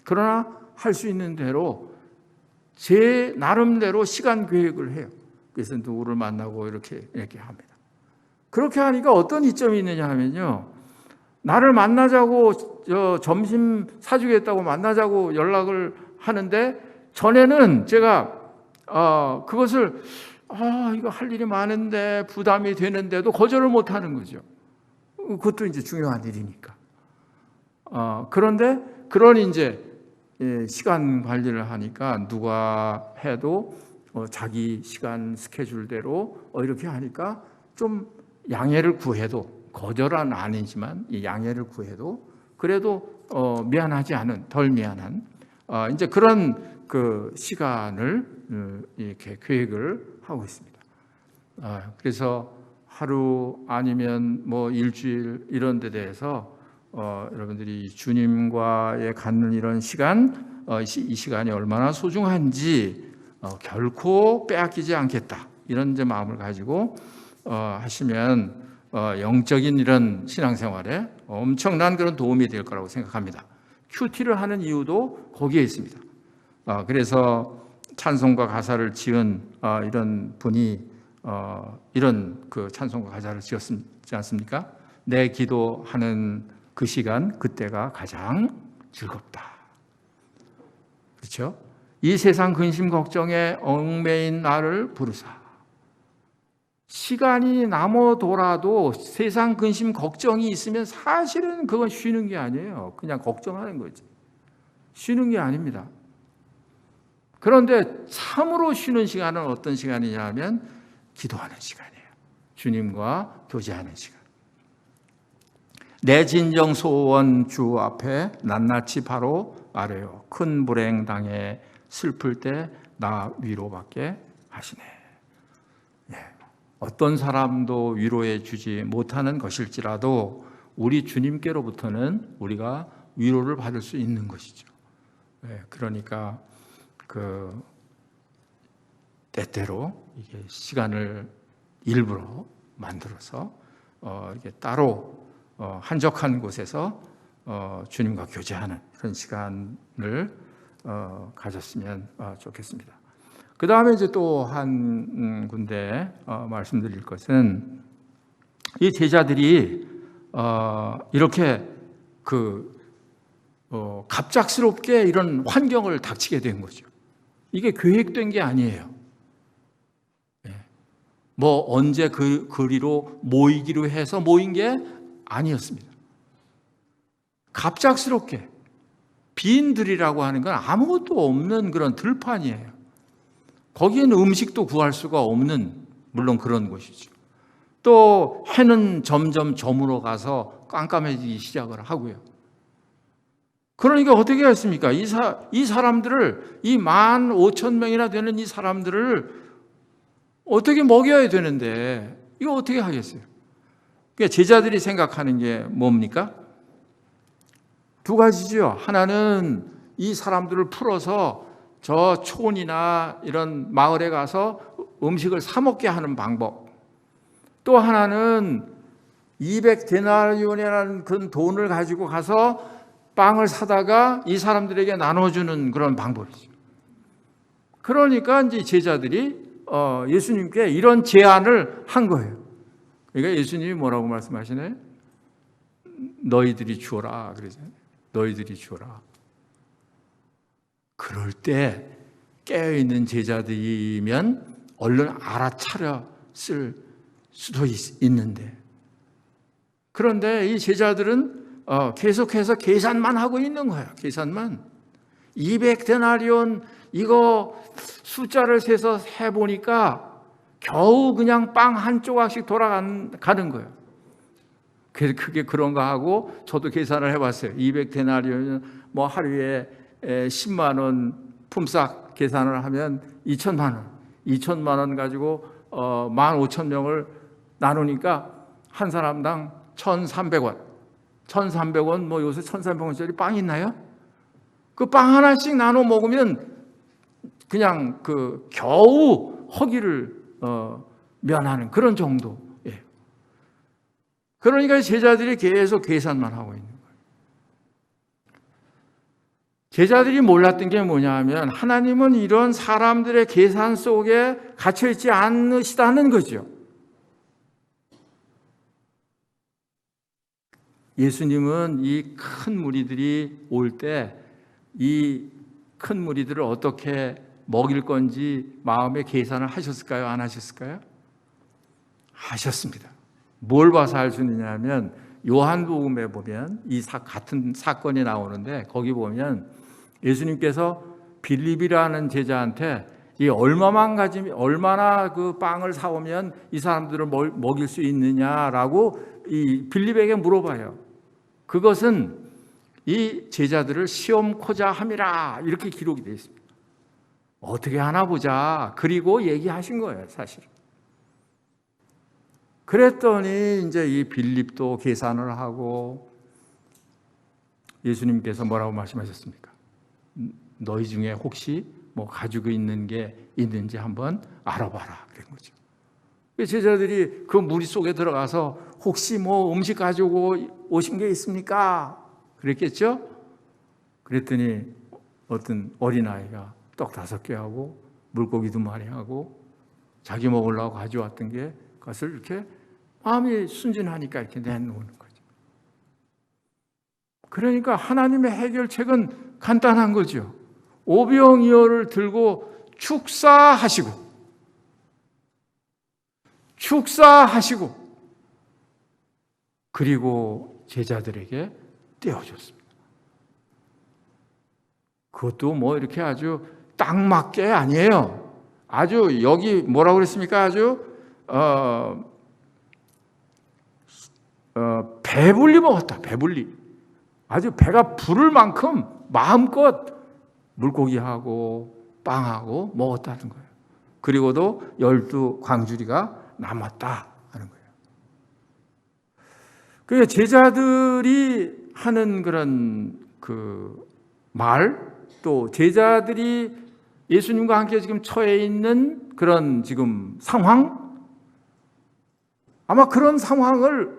그러나 할 수 있는 대로 제 나름대로 시간 계획을 해요. 그래서 누구를 만나고 이렇게 합니다. 그렇게 하니까 어떤 이점이 있느냐 하면요. 나를 만나자고 점심 사주겠다고 만나자고 연락을 하는데 전에는 제가 그것을 이거 할 일이 많은데 부담이 되는데도 거절을 못 하는 거죠. 그것도 이제 중요한 일이니까. 그런데 그런 이제 시간 관리를 하니까 누가 해도 자기 시간 스케줄대로 이렇게 하니까 좀 양해를 구해도 거절은 아니지만 이 양해를 구해도 그래도 미안하지 않은 덜 미안한 이제 그런 그 시간을 이렇게 계획을 하고 있습니다. 그래서 하루 아니면 뭐 일주일 이런 데 대해서 여러분들이 주님과의 갖는 이런 시간, 이 시간이 얼마나 소중한지 결코 빼앗기지 않겠다. 이런 이제 마음을 가지고 하시면 영적인 이런 신앙생활에 엄청난 그런 도움이 될 거라고 생각합니다. 큐티를 하는 이유도 거기에 있습니다. 그래서 찬송가 가사를 지은 이런 분이 이런 그 찬송가 가사를 지었지 않습니까? 내 기도하는 그 시간, 그때가 가장 즐겁다. 그렇죠? 이 세상 근심 걱정에 얽매인 나를 부르사. 시간이 남아돌아도 세상 근심 걱정이 있으면 사실은 그건 쉬는 게 아니에요. 그냥 걱정하는 거지. 쉬는 게 아닙니다. 그런데 참으로 쉬는 시간은 어떤 시간이냐 하면 기도하는 시간이에요. 주님과 교제하는 시간. 내 진정 소원 주 앞에 낱낱이 바로 아뢰요. 큰 불행 당해 슬플 때 나 위로받게 하시네. 어떤 사람도 위로해 주지 못하는 것일지라도 우리 주님께로부터는 우리가 위로를 받을 수 있는 것이죠. 그러니까 그 때때로 이게 시간을 일부러 만들어서 이렇게 따로 한적한 곳에서 주님과 교제하는 그런 시간을 가졌으면 좋겠습니다. 그 다음에 이제 또 한 군데 말씀드릴 것은 이 제자들이 이렇게 갑작스럽게 이런 환경을 닥치게 된 거죠. 이게 계획된 게 아니에요. 뭐 언제 그 거리로 모이기로 해서 모인 게 아니었습니다. 갑작스럽게 빈들이라고 하는 건 아무것도 없는 그런 들판이에요. 거기에는 음식도 구할 수가 없는 물론 그런 곳이죠. 또 해는 점점 저물어 가서 깜깜해지기 시작을 하고요. 그러니까 어떻게 했습니까? 이 사람들을 이 15,000명이나 되는 이 사람들을 어떻게 먹여야 되는데 이거 어떻게 하겠어요? 그러니까 제자들이 생각하는 게 뭡니까? 두 가지죠. 하나는 이 사람들을 풀어서 저 촌이나 이런 마을에 가서 음식을 사 먹게 하는 방법. 또 하나는 200데나리온이라는 그런 돈을 가지고 가서 빵을 사다가 이 사람들에게 나눠주는 그런 방법이죠. 그러니까 이제 제자들이 예수님께 이런 제안을 한 거예요. 그러니까 예수님이 뭐라고 말씀하시네? 너희들이 주어라 그러잖아요. 너희들이 주어라. 그럴 때 깨어있는 제자들이면 얼른 알아차렸을 수도 있는데, 그런데 이 제자들은 계속해서 계산만 하고 있는 거예요. 계산만. 200데나리온 이거 숫자를 세서 해보니까 겨우 그냥 빵 한 조각씩 돌아가는 거예요. 그게 그런가 하고 저도 계산을 해봤어요. 200데나리온 뭐 하루에 10만 원 품삯 계산을 하면 2천만 원. 2천만 원 가지고 15,000명을 나누니까 한 사람당 1,300원. 1,300원, 뭐 요새 1,300원짜리 빵 있나요? 그 빵 하나씩 나눠 먹으면 그냥 겨우 허기를 면하는 그런 정도예요. 그러니까 제자들이 계속 계산만 하고 있는 거예요. 제자들이 몰랐던 게 뭐냐 하면 하나님은 이런 사람들의 계산 속에 갇혀있지 않으시다는 거죠. 예수님은 이 큰 무리들이 올 때 이 큰 무리들을 어떻게 먹일 건지 마음의 계산을 하셨을까요? 안 하셨을까요? 하셨습니다. 뭘 봐서 알 수 있느냐 하면 요한복음에 보면 같은 사건이 나오는데 거기 보면 예수님께서 빌립이라는 제자한테 이 얼마나 그 빵을 사오면 이 사람들을 먹일 수 있느냐라고 이 빌립에게 물어봐요. 그것은 이 제자들을 시험코자 함이라 이렇게 기록이 되어 있습니다. 어떻게 하나 보자. 그리고 얘기하신 거예요, 사실. 그랬더니 이제 이 빌립도 계산을 하고 예수님께서 뭐라고 말씀하셨습니까? 너희 중에 혹시 뭐 가지고 있는 게 있는지 한번 알아봐라 그런 거죠. 제자들이 그 무리 속에 들어가서 혹시 뭐 음식 가지고 오신 게 있습니까? 그랬겠죠? 그랬더니 어떤 어린아이가 떡 5개 하고 물고기 2마리 하고 자기 먹으려고 가져왔던 게 그것을 이렇게 마음이 순진하니까 이렇게 내놓는 거죠. 그러니까 하나님의 해결책은 간단한 거죠. 오병이어를 들고 축사하시고 그리고 제자들에게 떼어줬습니다. 그것도 뭐 이렇게 아주 딱 맞게 아니에요. 아주 여기 뭐라고 그랬습니까? 아주 배불리 먹었다. 배불리. 아주 배가 부를 만큼 마음껏 물고기하고 빵하고 먹었다는 거예요. 그리고도 12광주리가 남았다 하는 거예요. 그러니까 제자들이 하는 그런 말, 또 제자들이 예수님과 함께 지금 처해 있는 그런 지금 상황, 아마 그런 상황을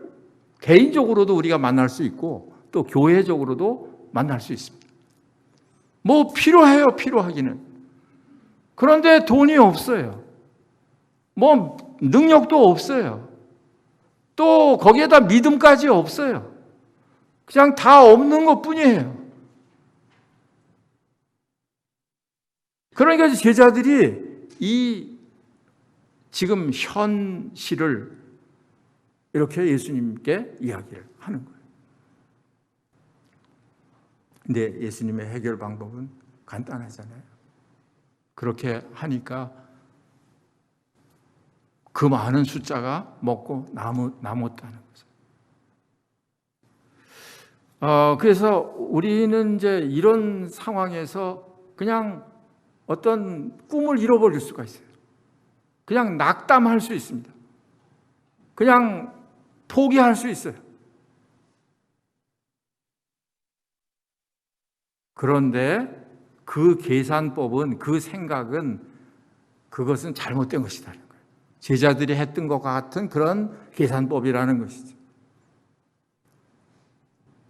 개인적으로도 우리가 만날 수 있고 또 교회적으로도 만날 수 있습니다. 뭐 필요해요, 필요하기는. 그런데 돈이 없어요. 뭐 능력도 없어요. 또 거기에다 믿음까지 없어요. 그냥 다 없는 것뿐이에요. 그러니까 제자들이 이 지금 현실을 이렇게 예수님께 이야기를 하는 거예요. 근데 예수님의 해결 방법은 간단하잖아요. 그렇게 하니까 그 많은 숫자가 먹고 남았다는 거죠. 그래서 우리는 이제 이런 상황에서 그냥 어떤 꿈을 잃어버릴 수가 있어요. 그냥 낙담할 수 있습니다. 그냥 포기할 수 있어요. 그런데 그 계산법은, 그 생각은 그것은 잘못된 것이라는 거예요. 제자들이 했던 것 같은 그런 계산법이라는 것이죠.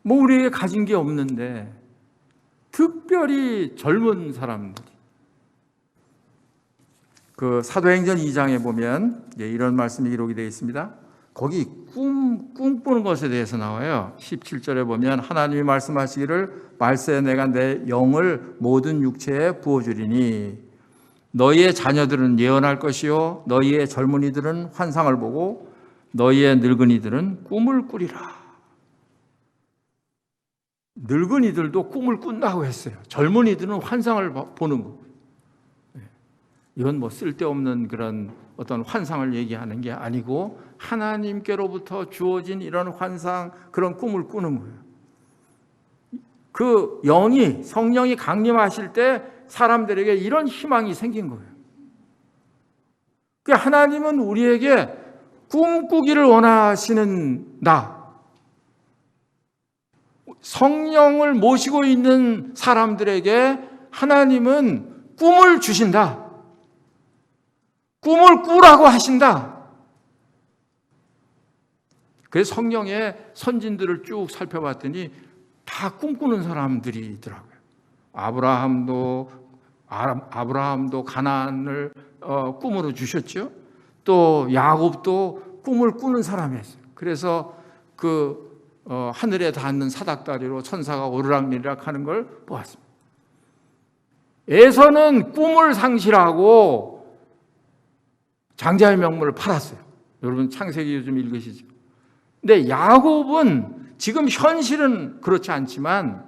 뭐 우리에게 가진 게 없는데 특별히 젊은 사람들이 그 사도행전 2장에 보면 이런 말씀이 기록이 되어 있습니다. 거기 꿈꾸는 것에 대해서 나와요. 17절에 보면 하나님이 말씀하시기를 말세에 내가 내 영을 모든 육체에 부어주리니 너희의 자녀들은 예언할 것이요 너희의 젊은이들은 환상을 보고 너희의 늙은이들은 꿈을 꾸리라. 늙은이들도 꿈을 꾼다고 했어요. 젊은이들은 환상을 보는 거고. 이건 뭐 쓸데없는 그런 어떤 환상을 얘기하는 게 아니고 하나님께로부터 주어진 이런 환상, 그런 꿈을 꾸는 거예요. 그 영이, 성령이 강림하실 때 사람들에게 이런 희망이 생긴 거예요. 그러니까 하나님은 우리에게 꿈꾸기를 원하시는 나, 성령을 모시고 있는 사람들에게 하나님은 꿈을 주신다. 꿈을 꾸라고 하신다. 그래서 성령의 선진들을 쭉 살펴봤더니 다 꿈꾸는 사람들이더라고요. 아브라함도 가나안을 꿈으로 주셨죠. 또 야곱도 꿈을 꾸는 사람이었어요. 그래서 하늘에 닿는 사닥다리로 천사가 오르락내리락 하는 걸 보았습니다. 에서는 꿈을 상실하고 장자의 명물을 팔았어요. 여러분 창세기 요즘 읽으시죠? 근데 야곱은 지금 현실은 그렇지 않지만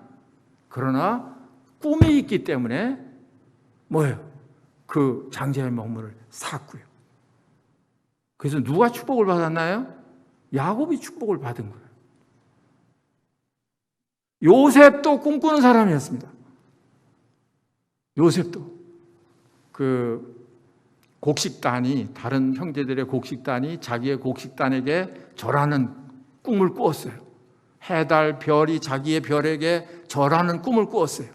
그러나 꿈이 있기 때문에 뭐예요? 그 장자의 명물을 샀고요. 그래서 누가 축복을 받았나요? 야곱이 축복을 받은 거예요. 요셉도 꿈꾸는 사람이었습니다. 요셉도 다른 형제들의 곡식단이 자기의 곡식단에게 절하는 꿈을 꾸었어요. 해달, 별이 자기의 별에게 절하는 꿈을 꾸었어요.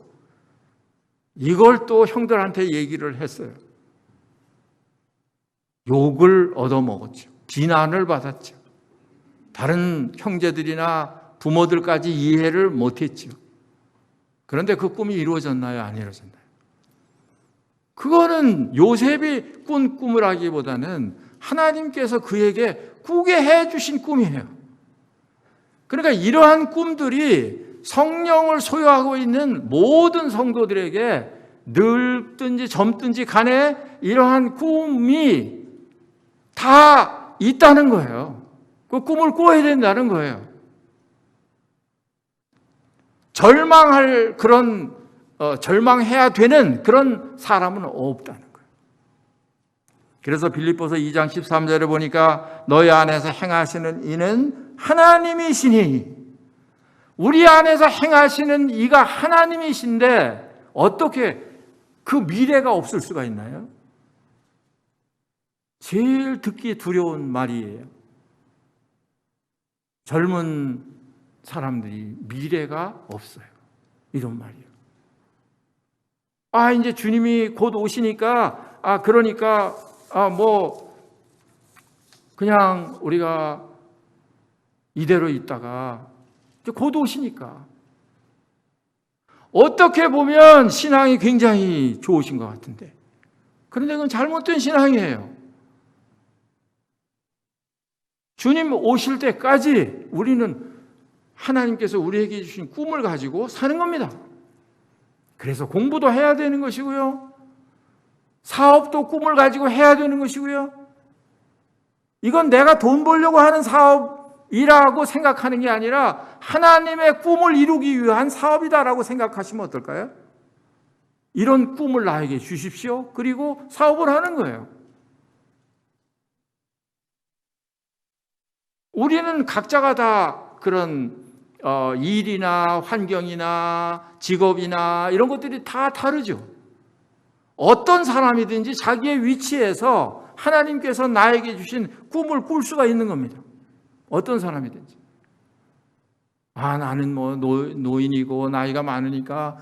이걸 또 형들한테 얘기를 했어요. 욕을 얻어먹었죠. 비난을 받았죠. 다른 형제들이나 부모들까지 이해를 못했죠. 그런데 그 꿈이 이루어졌나요? 안 이루어졌나요? 그거는 요셉이 꾼 꿈을 하기보다는 하나님께서 그에게 꾸게 해주신 꿈이에요. 그러니까 이러한 꿈들이 성령을 소유하고 있는 모든 성도들에게 늙든지 젊든지 간에 이러한 꿈이 다 있다는 거예요. 그 꿈을 꿔야 된다는 거예요. 절망해야 되는 그런 사람은 없다는 거예요. 그래서 빌립보서 2장 13절에 보니까 너희 안에서 행하시는 이는 하나님이시니, 우리 안에서 행하시는 이가 하나님이신데 어떻게 그 미래가 없을 수가 있나요? 제일 듣기 두려운 말이에요. 젊은 사람들이 미래가 없어요. 이런 말이에요. 이제 주님이 곧 오시니까, 그냥 우리가 이대로 있다가, 이제 곧 오시니까. 어떻게 보면 신앙이 굉장히 좋으신 것 같은데. 그런데 그건 잘못된 신앙이에요. 주님 오실 때까지 우리는 하나님께서 우리에게 주신 꿈을 가지고 사는 겁니다. 그래서 공부도 해야 되는 것이고요. 사업도 꿈을 가지고 해야 되는 것이고요. 이건 내가 돈 벌려고 하는 사업이라고 생각하는 게 아니라 하나님의 꿈을 이루기 위한 사업이다라고 생각하시면 어떨까요? 이런 꿈을 나에게 주십시오. 그리고 사업을 하는 거예요. 우리는 각자가 다 그런 일이나 환경이나 직업이나 이런 것들이 다 다르죠. 어떤 사람이든지 자기의 위치에서 하나님께서 나에게 주신 꿈을 꿀 수가 있는 겁니다. 어떤 사람이든지. 나는 노인이고 나이가 많으니까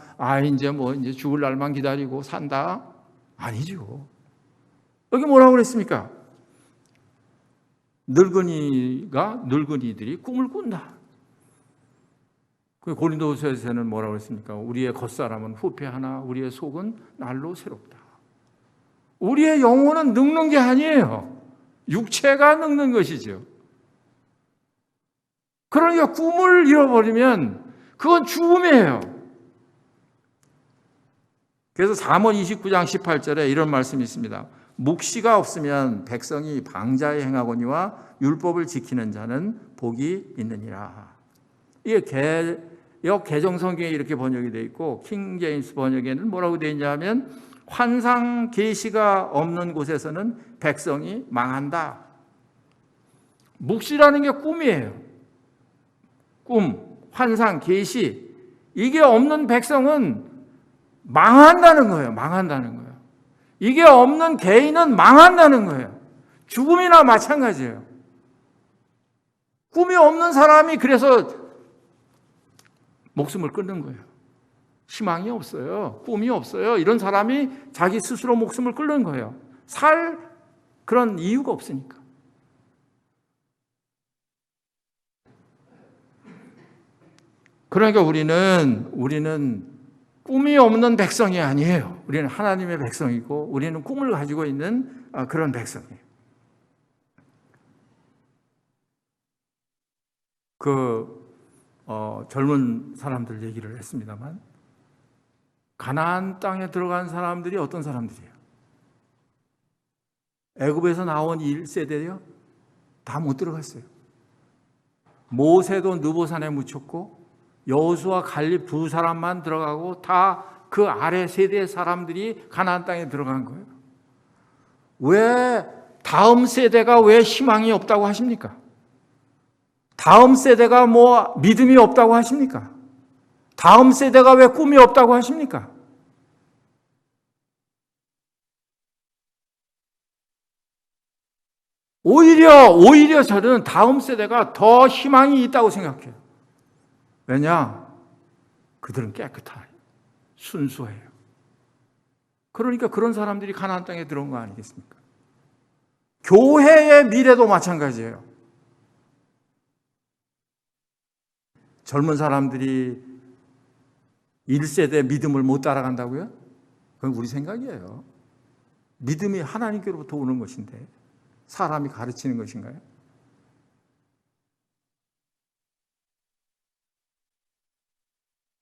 이제 죽을 날만 기다리고 산다. 아니죠. 여기 뭐라고 그랬습니까? 늙은이들이 꿈을 꾼다. 고린도서에서는 뭐라고 했습니까? 우리의 겉사람은 후패하나 우리의 속은 날로 새롭다. 우리의 영혼은 늙는 게 아니에요. 육체가 늙는 것이죠. 그러니까 꿈을 잃어버리면 그건 죽음이에요. 그래서 잠언 29장 18절에 이런 말씀이 있습니다. 묵시가 없으면 백성이 방자에 행하거니와 율법을 지키는 자는 복이 있느니라. 이게 개역 개정 성경에 이렇게 번역이 되어 있고 킹 제임스 번역에는 뭐라고 되어 있냐 하면 환상 계시가 없는 곳에서는 백성이 망한다. 묵시라는 게 꿈이에요. 꿈, 환상, 계시. 이게 없는 백성은 망한다는 거예요. 망한다는 거예요. 이게 없는 개인은 망한다는 거예요. 죽음이나 마찬가지예요. 꿈이 없는 사람이 그래서 목숨을 끊는 거예요. 희망이 없어요. 꿈이 없어요. 이런 사람이 자기 스스로 목숨을 끊는 거예요. 살 그런 이유가 없으니까. 그러니까 우리는 꿈이 없는 백성이 아니에요. 우리는 하나님의 백성이고 우리는 꿈을 가지고 있는 그런 백성이에요. 젊은 사람들 얘기를 했습니다만 가나안 땅에 들어간 사람들이 어떤 사람들이에요? 애굽에서 나온 1세대요? 다 못 들어갔어요. 모세도 느보산에 묻혔고 여호수아 갈렙 두 사람만 들어가고 다 그 아래 세대의 사람들이 가나안 땅에 들어간 거예요. 왜 다음 세대가 왜 희망이 없다고 하십니까? 다음 세대가 뭐 믿음이 없다고 하십니까? 다음 세대가 왜 꿈이 없다고 하십니까? 오히려 저는 다음 세대가 더 희망이 있다고 생각해요. 왜냐? 그들은 깨끗해요. 순수해요. 그러니까 그런 사람들이 가나안 땅에 들어온 거 아니겠습니까? 교회의 미래도 마찬가지예요. 젊은 사람들이 1세대 믿음을 못 따라간다고요? 그건 우리 생각이에요. 믿음이 하나님께로부터 오는 것인데 사람이 가르치는 것인가요?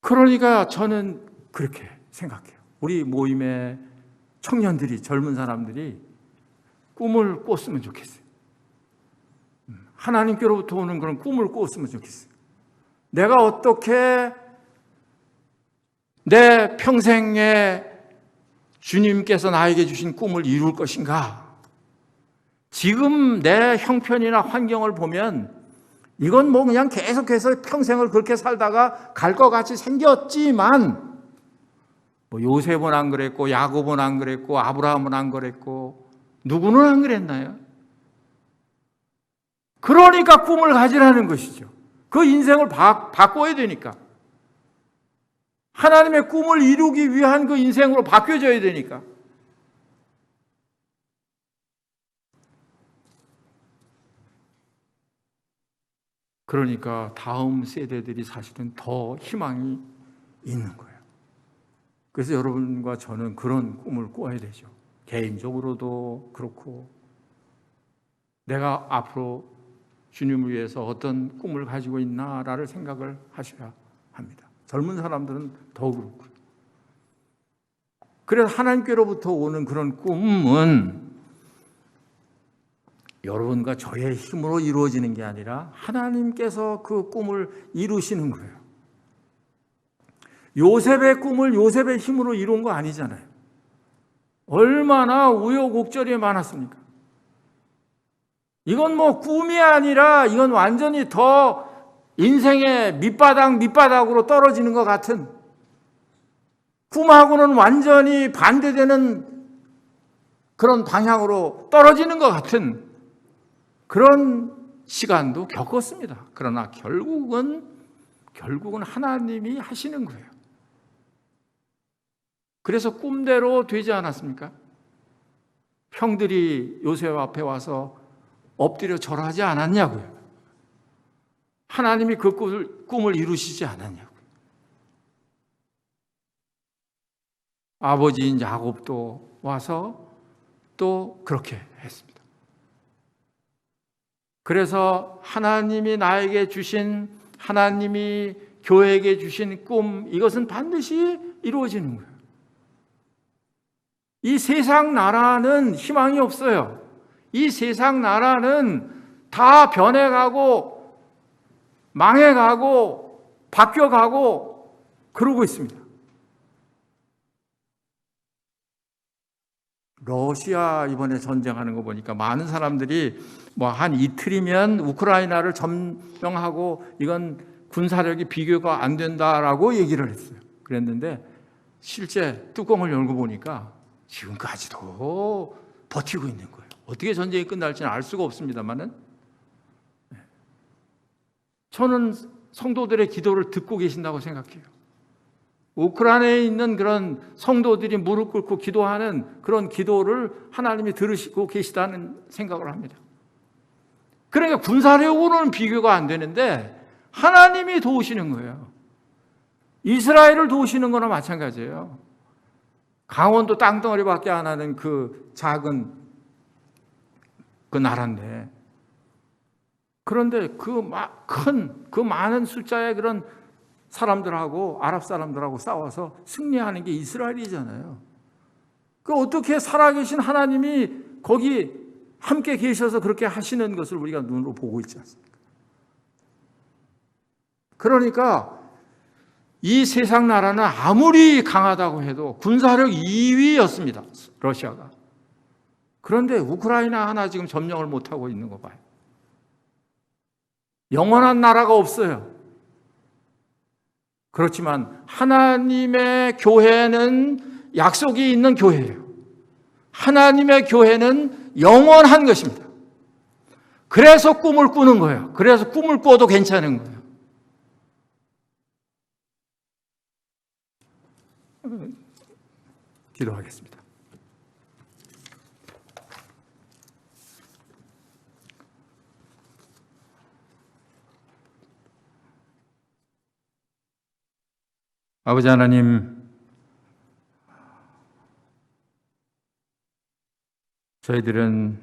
그러니까 저는 그렇게 생각해요. 우리 모임의 청년들이, 젊은 사람들이 꿈을 꿨으면 좋겠어요. 하나님께로부터 오는 그런 꿈을 꿨으면 좋겠어요. 내가 어떻게 내 평생에 주님께서 나에게 주신 꿈을 이룰 것인가? 지금 내 형편이나 환경을 보면 이건 뭐 그냥 계속해서 평생을 그렇게 살다가 갈 것 같이 생겼지만 뭐 요셉은 안 그랬고 야곱은 안 그랬고 아브라함은 안 그랬고 누구는 안 그랬나요? 그러니까 꿈을 가지라는 것이죠. 그 인생을 바꿔야 되니까. 하나님의 꿈을 이루기 위한 그 인생으로 바뀌어져야 되니까. 그러니까 다음 세대들이 사실은 더 희망이 있는 거예요. 그래서 여러분과 저는 그런 꿈을 꿔야 되죠. 개인적으로도 그렇고 내가 앞으로 주님을 위해서 어떤 꿈을 가지고 있나라를 생각을 하셔야 합니다. 젊은 사람들은 더 그렇고요. 그래서 하나님께로부터 오는 그런 꿈은 여러분과 저의 힘으로 이루어지는 게 아니라 하나님께서 그 꿈을 이루시는 거예요. 요셉의 꿈을 요셉의 힘으로 이룬 거 아니잖아요. 얼마나 우여곡절이 많았습니까? 이건 뭐 꿈이 아니라 이건 완전히 더 인생의 밑바닥으로 떨어지는 것 같은, 꿈하고는 완전히 반대되는 그런 방향으로 떨어지는 것 같은 그런 시간도 겪었습니다. 그러나 결국은 하나님이 하시는 거예요. 그래서 꿈대로 되지 않았습니까? 형들이 요셉 앞에 와서 엎드려 절하지 않았냐고요. 하나님이 그 꿈을 이루시지 않았냐고요. 아버지인 야곱도 와서 또 그렇게 했습니다. 그래서 하나님이 나에게 주신, 하나님이 교회에게 주신 꿈, 이것은 반드시 이루어지는 거예요. 이 세상 나라는 희망이 없어요. 이 세상 나라는 다 변해가고 망해가고 바뀌어가고 그러고 있습니다. 러시아 이번에 전쟁하는 거 보니까 많은 사람들이 뭐 한 이틀이면 우크라이나를 점령하고 이건 군사력이 비교가 안 된다라고 얘기를 했어요. 그랬는데 실제 뚜껑을 열고 보니까 지금까지도 버티고 있는 거예요. 어떻게 전쟁이 끝날지는 알 수가 없습니다만은, 저는 성도들의 기도를 듣고 계신다고 생각해요. 우크라이나에 있는 그런 성도들이 무릎 꿇고 기도하는 그런 기도를 하나님이 들으시고 계시다는 생각을 합니다. 그러니까 군사력으로는 비교가 안 되는데 하나님이 도우시는 거예요. 이스라엘을 도우시는 거나 마찬가지예요. 강원도 땅덩어리밖에 안 하는 그 작은 그 나라인데, 그런데 그 많은 숫자의 그런 사람들하고 아랍 사람들하고 싸워서 승리하는 게 이스라엘이잖아요. 그 어떻게 살아계신 하나님이 거기 함께 계셔서 그렇게 하시는 것을 우리가 눈으로 보고 있지 않습니까? 그러니까 이 세상 나라는 아무리 강하다고 해도 군사력 2위였습니다. 러시아가. 그런데 우크라이나 하나 지금 점령을 못하고 있는 거 봐요. 영원한 나라가 없어요. 그렇지만 하나님의 교회는 약속이 있는 교회예요. 하나님의 교회는 영원한 것입니다. 그래서 꿈을 꾸는 거예요. 그래서 꿈을 꿔도 괜찮은 거예요. 기도하겠습니다. 아버지 하나님, 저희들은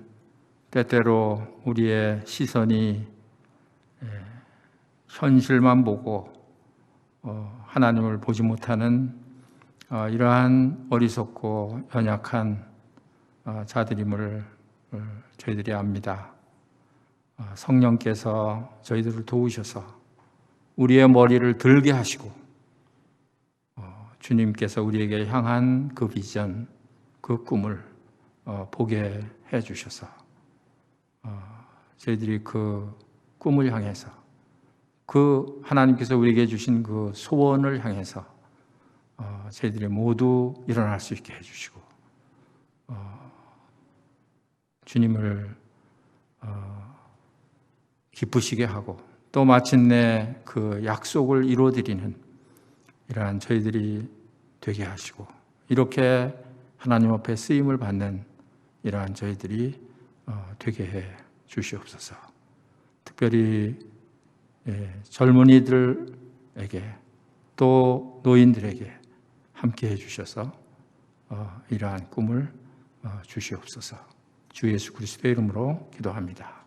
때때로 우리의 시선이 현실만 보고 하나님을 보지 못하는 이러한 어리석고 연약한 자들임을 저희들이 압니다. 성령께서 저희들을 도우셔서 우리의 머리를 들게 하시고 주님께서 우리에게 향한 그 비전, 그 꿈을 보게 해 주셔서 저희들이 그 꿈을 향해서, 그 하나님께서 우리에게 주신 그 소원을 향해서 저희들이 모두 일어날 수 있게 해주시고 주님을 기쁘시게 하고 또 마침내 그 약속을 이루어드리는 이러한 저희들이 되게 하시고, 이렇게 하나님 앞에 쓰임을 받는 이러한 저희들이 되게 해 주시옵소서. 특별히 젊은이들에게 또 노인들에게 함께 해주셔서 이러한 꿈을 주시옵소서. 주 예수 그리스도의 이름으로 기도합니다.